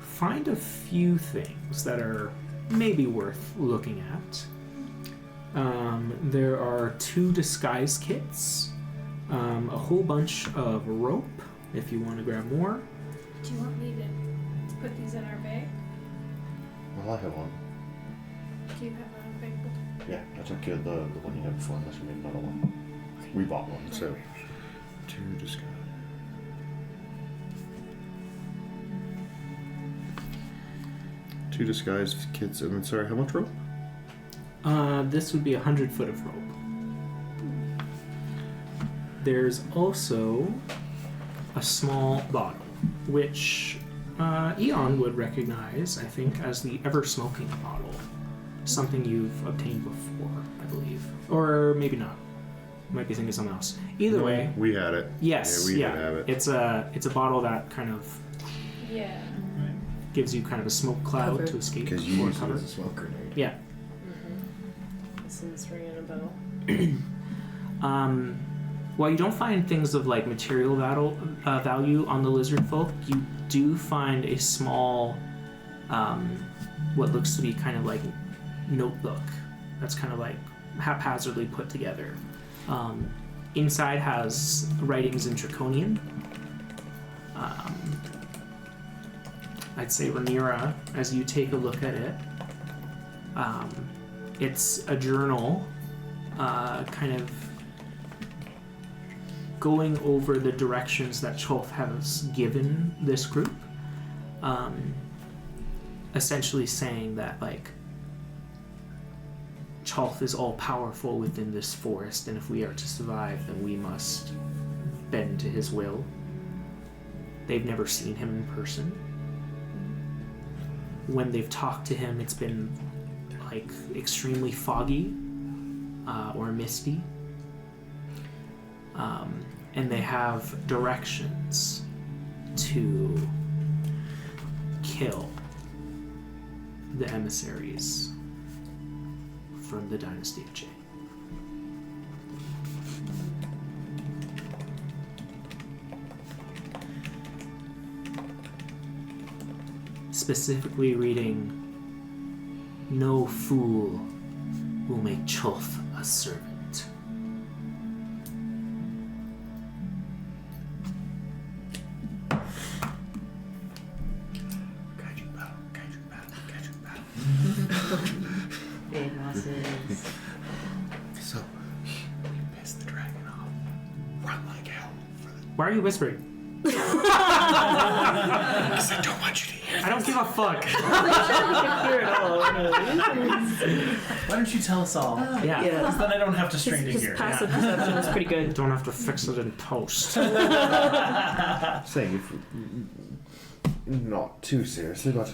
find a few things that are maybe worth looking at. There are 2 disguise kits, a whole bunch of rope, if you want to grab more. Do you want me to put these in our bag? Well, I have one. Do you have a bag? Yeah, I took the one you had before, unless you made another one. We bought one, so 2 disguise. Two disguise kits, and then sorry, how much rope? This would be 100 foot of rope. There's also a small bottle, which Eon would recognize, I think, as the ever-smoking bottle. Something you've obtained before, I believe. Or maybe not. Might be thinking of something else. Either way. We had it. Yes, yeah, we did have it. It's a bottle that kind of gives you kind of a smoke cloud to escape. Because you use it as a smoke grenade. Yeah. This is ringing a bell. While you don't find things of like material value on the lizard folk, you do find a small, what looks to be kind of like notebook that's kind of like haphazardly put together. Inside has writings in Draconian. I'd say Rhaenyra, as you take a look at it, it's a journal, kind of going over the directions that Chulth has given this group, essentially saying that like Chulth is all powerful within this forest, and if we are to survive, then we must bend to his will. They've never seen him in person. When they've talked to him, it's been like extremely foggy or misty. And they have directions to kill the emissaries from the Dynasty of Jade. Specifically reading, "No fool will make Chulth a servant." Big losses. So, we pissed the dragon off. Run like hell for the... Why are you whispering? Because I don't want you to hear. I don't give a fuck. Why don't you tell us all? Yeah. Because then I don't have to strain to His hear. passive perception is pretty good. Don't have to fix it in post. Saying if not too seriously, but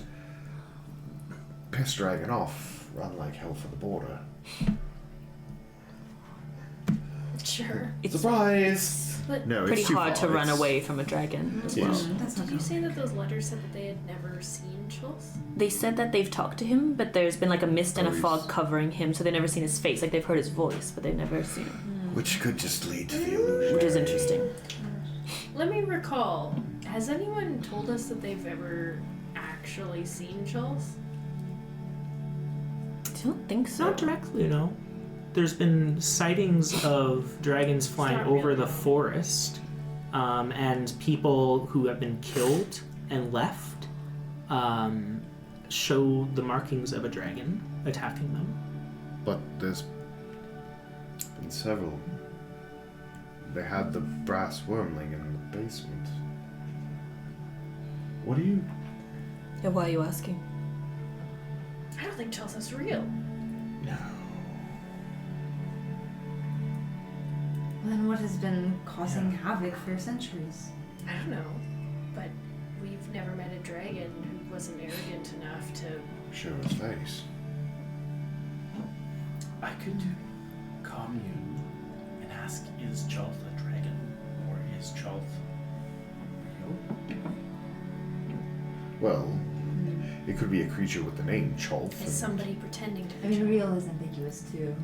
piss dragon off, run like hell for the border. Sure. It's Surprise! No, pretty it's too hard far. to run It's- away from a dragon as well. Yes. That's not Did you say that those letters said that they had never seen Chulth? They said that they've talked to him, but there's been like a mist and a Oh, fog he's- covering him, so they've never seen his face. Like they've heard his voice, but they've never seen him, Which could just lead to the illusion. which is interesting. Let me recall. Has anyone told us that they've ever actually seen Chulth? I don't think so. Not directly, no. There's been sightings of dragons flying Not over really. the forest, and people who have been killed and left show the markings of a dragon attacking them. But there's been several. They had the brass wormling in the basement. What do you... Yeah, why are you asking? I don't think Chulth is real. No. Well, then what has been causing havoc for centuries? I don't know. But we've never met a dragon who wasn't arrogant enough to. Show his face. I could commune and ask, is Chulth a dragon? Or is Chulth real? Well, it could be a creature with the name Chulth. Is somebody pretending to be? I mean, real is ambiguous too.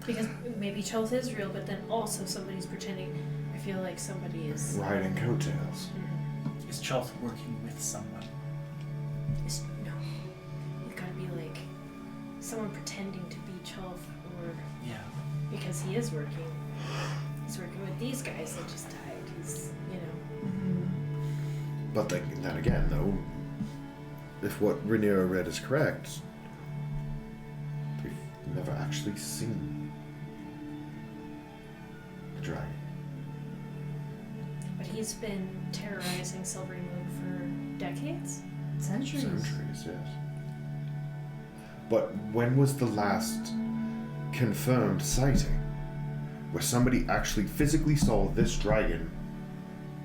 Because maybe Chulth is real, but then also somebody's pretending. I feel like somebody is. Riding coattails. Is Chulth working with someone? No. It's gotta be like someone pretending to be Chulth, or Yeah. because he is working. He's working with these guys that just died. He's, But then again, though, if what Rhaenyra read is correct, we've never actually seen the dragon. But he's been terrorizing Silvery Moon for decades. Centuries. Centuries, yes. But when was the last confirmed sighting where somebody actually physically saw this dragon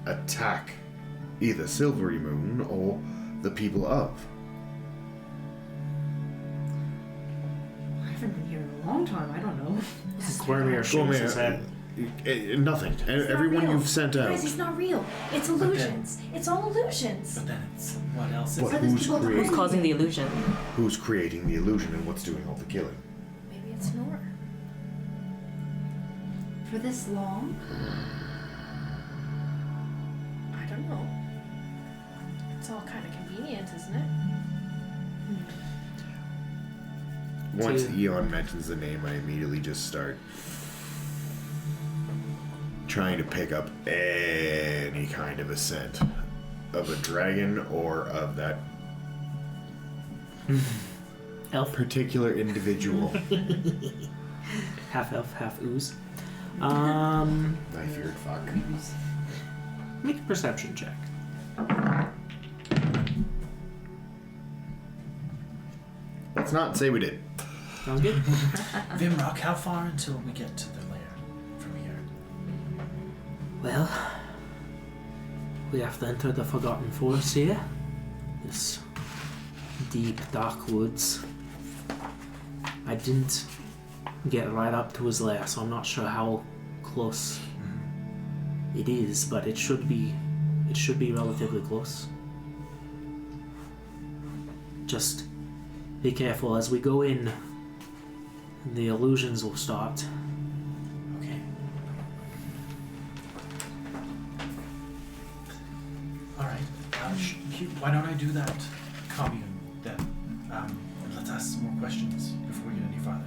attack either Silvery Moon or the people of? I haven't been here in a long time. I don't know. Gormir shakes his head. Nothing. Everyone real. you've sent out. Guys, he's not real. It's illusions. It's all illusions. But then it's what else is What, it? who's, people Who's causing the illusion? who's creating the illusion and what's doing all the killing? Maybe it's Nor. For this long? I don't know. It's all kind of convenient, isn't it? Once To- Eon mentions the name, I immediately just start trying to pick up any kind of a scent of a dragon or of that Elf. particular individual. Half elf, half ooze. I feared fuck. Make a perception check. Let's not say we did. Sounds good? Vimrock, how far until we get to the lair from here? Well, we have to enter the Forgotten Forest here. This deep, dark woods. I didn't get right up to his lair, so I'm not sure how close it is, but it should be relatively close. Just be careful as we go in. The illusions will start. Okay. Alright. Why don't I do that commune then? And let's ask some more questions before we get any farther.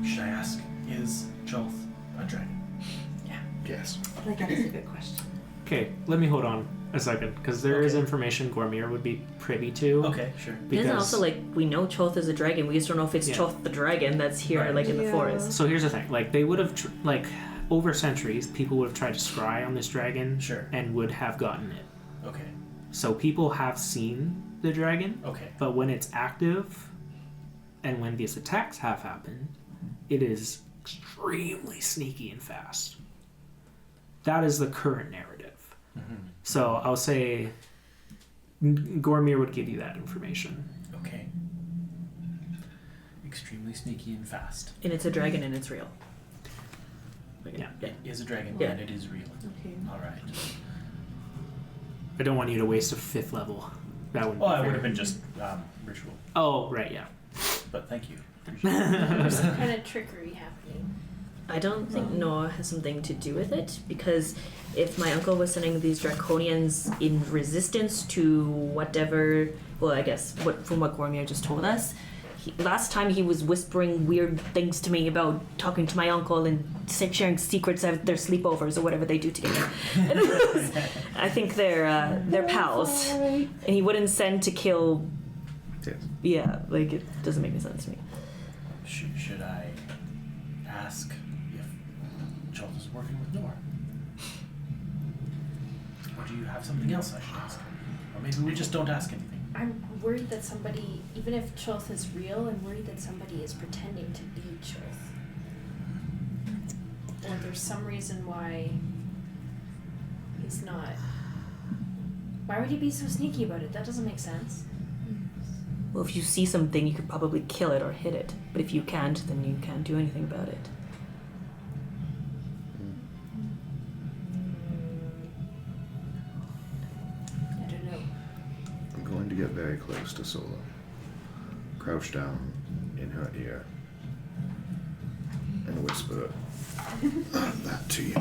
Should I ask, is Chulth a dragon? Yes. I think that is a good question. Okay, let me hold on a second, because there is information Gormir would be privy to. Okay, sure. Because, Isn't also like we know Chulth is a dragon. We just don't know if it's Yeah. Chulth the dragon that's here, Right. like in the Yeah. forest. so here's the thing: like they would have, over centuries, people would have tried to scry on this dragon, Sure. and would have gotten it. Okay. So people have seen the dragon, Okay. but when it's active, and when these attacks have happened, it is extremely sneaky and fast. That is the current narrative. Mm-hmm. So I'll say Gormir would give you that information. Okay. Extremely sneaky and fast. And it's a dragon and it's real. Like, Yeah. It is a dragon Yeah. and it is real. Okay. Alright. I don't want you to waste a 5th level. That would. Well, it would have been just ritual. Oh, right, yeah. But thank you. Appreciate it. There's some kind of trickery happening. I don't think Noah has something to do with it, because if my uncle was sending these draconians in resistance to whatever, well, I guess from what Gormir just told us, last time he was whispering weird things to me about talking to my uncle and sharing secrets at their sleepovers or whatever they do together. I think they're pals, and he wouldn't send to kill. Yes. Yeah, like it doesn't make any sense to me. Should I ask if Chulth is working with Nor? Or do you have something else I should ask? Or maybe we just don't ask anything. I'm worried that somebody, even if Chulth is real, I'm worried that somebody is pretending to be Chulth. Or there's some reason why he's not Why would he be so sneaky about it? That doesn't make sense. Well, if you see something, you could probably kill it or hit it. But if you can't, then you can't do anything about it. I don't know. I'm going to get very close to Sola. Crouch down in her ear. And whisper that to you.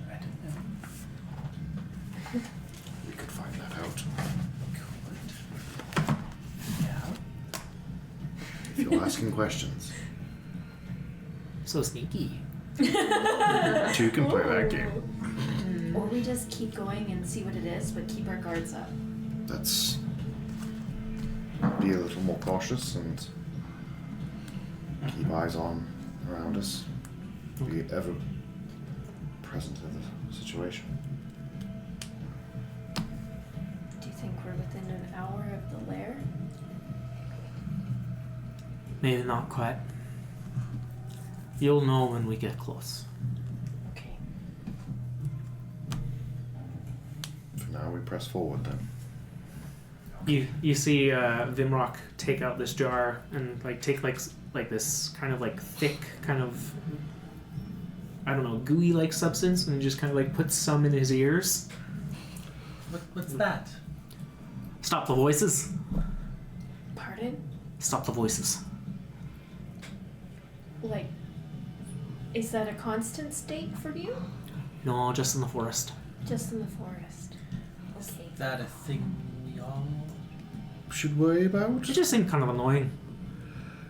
I don't know. We could find that out. Yeah. If you're asking questions. So sneaky. Two can play that game. Or we just keep going and see what it is, but keep our guards up. Let's be a little more cautious and keep eyes on around us. Be ever present in the situation. Do you think we're within an hour of the lair? Maybe not quite. You'll know when we get close. Okay. For now, we press forward then. You see Vimrock take out this jar and take this kind of thick kind of, I don't know, gooey like substance, and just kind of puts some in his ears. What's that? Stop the voices. Pardon? Stop the voices. Is that a constant state for you? No, just in the forest. Just in the forest. Okay. Is that a thing we all Should worry about? It just seemed kind of annoying.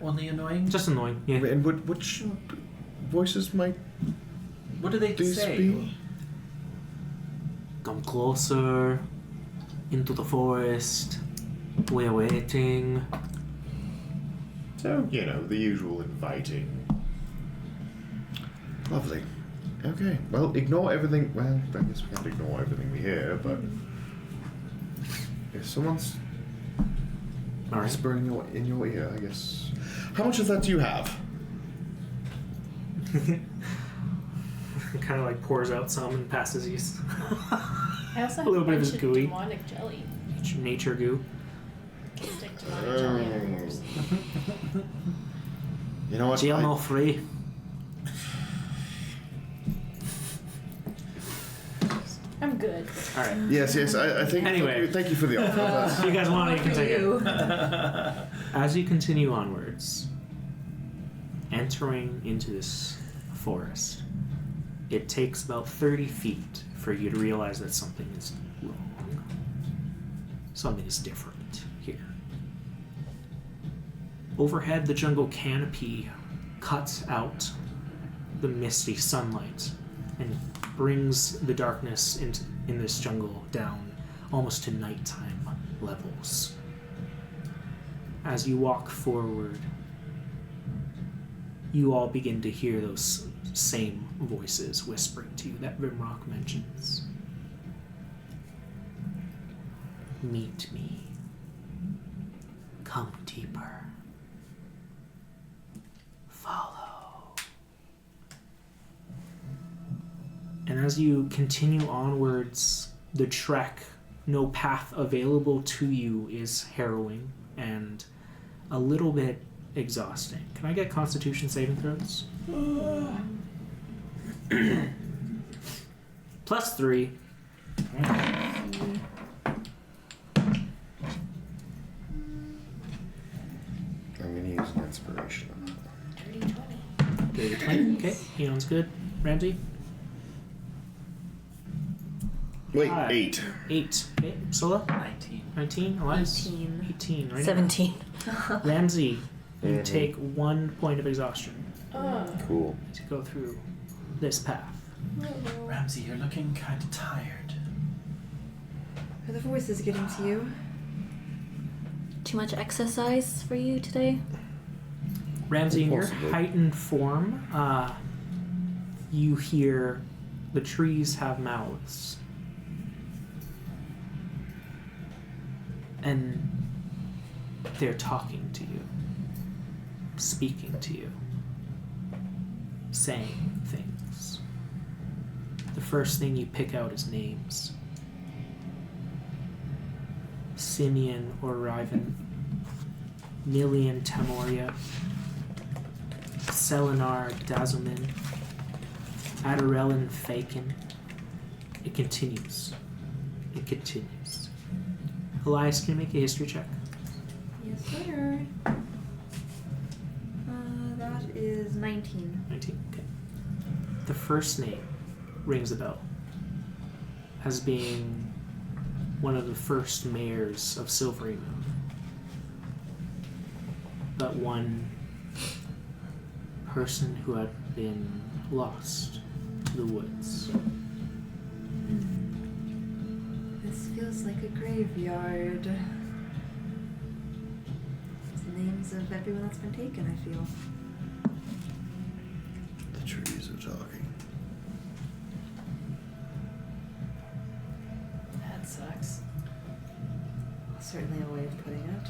only annoying? Just annoying, yeah. And which voices might What do they these say? be? Come closer. Into the forest. We're waiting. So, the usual inviting. Lovely. Okay, well, ignore everything. Well, I guess we can't ignore everything we hear, but if someone's All right. whispering in your ear, I guess. How much of that do you have? Kind of pours out some and passes you. I also have A little bit of bunch his gooey. demonic jelly. Nature goo. Stick demonic jelly in our ears. You know what? GMO free. I'm good. All right. Yes, I think. Anyway. Thank you for the offer. That's- If you guys want it, you can take it. You. As you continue onwards, entering into this forest, it takes about 30 feet for you to realize that something is wrong. Something is different here. Overhead, the jungle canopy cuts out the misty sunlight and brings the darkness in this jungle down almost to nighttime levels. As you walk forward, you all begin to hear those same voices whispering to you that Vimrock mentions. Meet me. Come deeper. Follow. And as you continue onwards, the trek, no path available to you, is harrowing and a little bit exhausting. Can I get Constitution saving throws? +3. I'm going to use an inspiration. Dirty 20. Dirty 20. Okay, Eon's good. Ramsey? Wait, 5. 8. 8. Okay, Sola? 19. 19. Elias? 18. 18, right? 17. Now. Ramsey, you Mhm. take 1 point of exhaustion Cool. to go through this path. Ramsey, you're looking kind of tired. Are the voices getting to you? Too much exercise for you today? Ramsey, in your Possibly. heightened form, you hear the trees have mouths. And they're talking to you, speaking to you, saying things. first thing you pick out is names. Simeon or Riven, Nilian Tamoria, Selinar Dazumin, Adarellan Fakin. It continues. It continues. Elias, can you make a history check? Yes, sir. That is 19. 19, okay. The first name rings a bell as being one of the first mayors of Silvery Moon. But one person who had been lost to the woods. This feels like a graveyard. It's the names of everyone that's been taken, I feel. The trees are talking. That sucks. Certainly a way of putting it.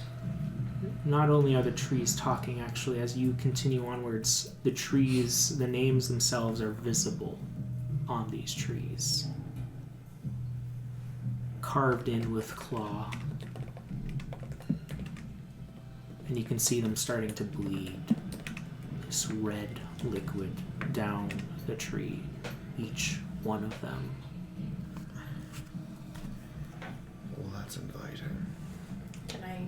Not only are the trees talking, actually, as you continue onwards, the trees, the names themselves are visible on these trees. Carved in with claw. And you can see them starting to bleed. This red liquid down the tree, each one of them. Well, that's inviting. Can I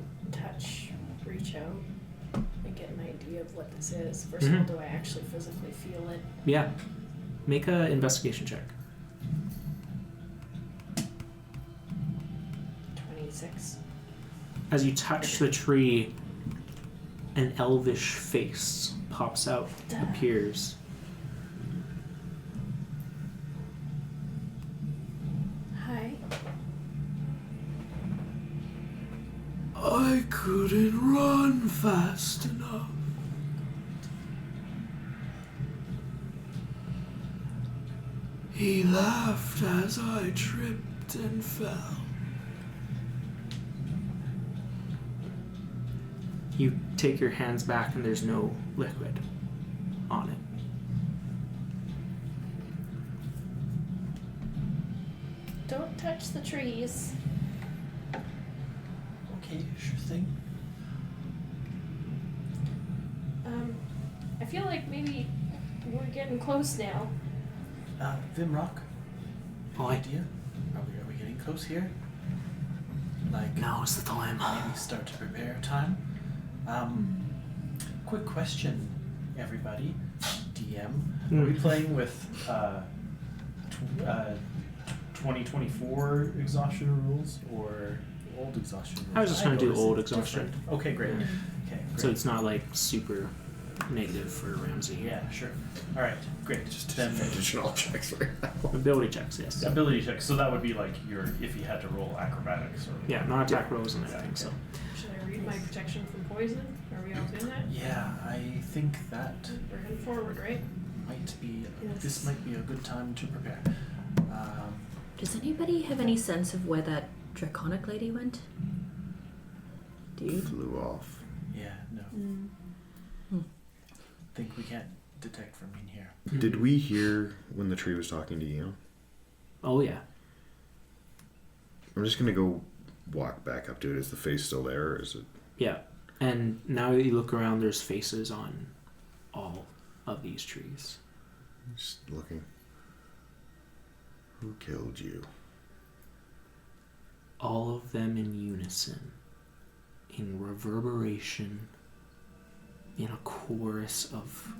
reach out, and get an idea of what this is? First of all, do I actually physically feel it? Yeah. Make an investigation check. 26. As you touch the tree, an elvish face pops out, appears. Hi. I couldn't run fast enough. He laughed as I tripped and fell. You take your hands back and there's no liquid on it. Don't touch the trees. Okay, sure thing. I feel like maybe we're getting close now. Vimrock, Oh, idea? Are we getting close here? Like, Now's the time. maybe start to prepare time? Quick question, everybody. DM, are we playing with 2024 exhaustion rules or old exhaustion rules? I was just gonna do noticed old it's exhaustion. different. Okay, great. Okay, great. So it's not like super negative for Ramsey. Yeah, sure. All right, great. Just Then disadvantage on all checks right now. Ability checks, yes. Ability check. So that would be like if you had to roll acrobatics or. Yeah, not attack rolls and everything, so. Should I read my protection from poison? Are we all doing that? yeah, I think that We're heading forward, right? might be. Yes. This might be a good time to prepare. Does anybody have any sense of where that draconic lady went? Do you? Flew off. Yeah, no. Think we can't detect from in here. Did we hear when the tree was talking to you? Oh, yeah. I'm just gonna go walk back up to it. Is the face still there, or is it? Yeah. And now that you look around, there's faces on all of these trees. Just looking. Who killed you? All of them in unison, in reverberation, in a chorus of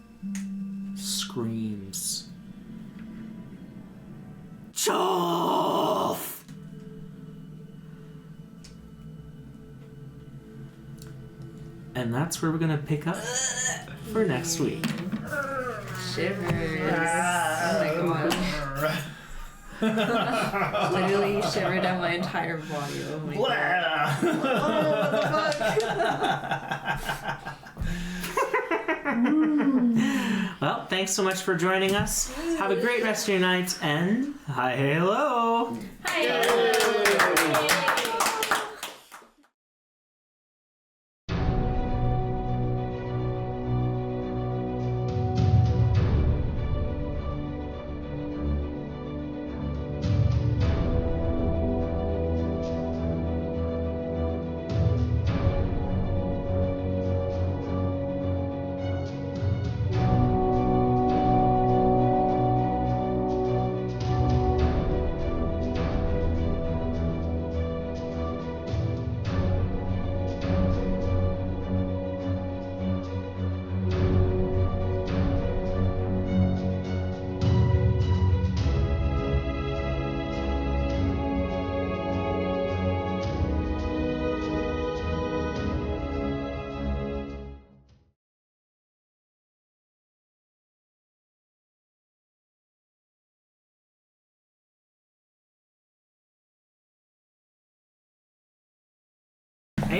screams. Chulth! And that's where we're gonna pick up for next week. Shivers. Oh my god. Literally shivered down my entire body. Oh my god. Well, thanks so much for joining us. Have a great rest of your night, and hi, hello! Hi.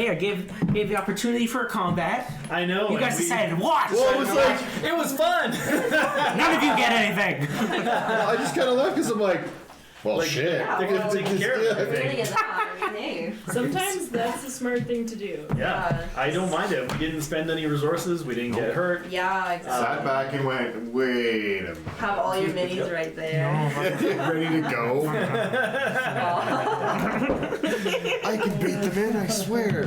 I gave the opportunity for a combat. I know. You and guys we- decided to watch. Well, it was like, It was fun. None of you get anything. I just kind of left because I'm like, well, Like, shit. they're gonna take care of Really everything. get that. Hey. Sometimes that's a smart thing to do. Yeah, I don't mind it. We didn't spend any resources. We didn't get hurt. Yeah, exactly. Sat back and went, wait a minute. Have all your minis right there. Ready to go? Oh. I can beat them in, I swear.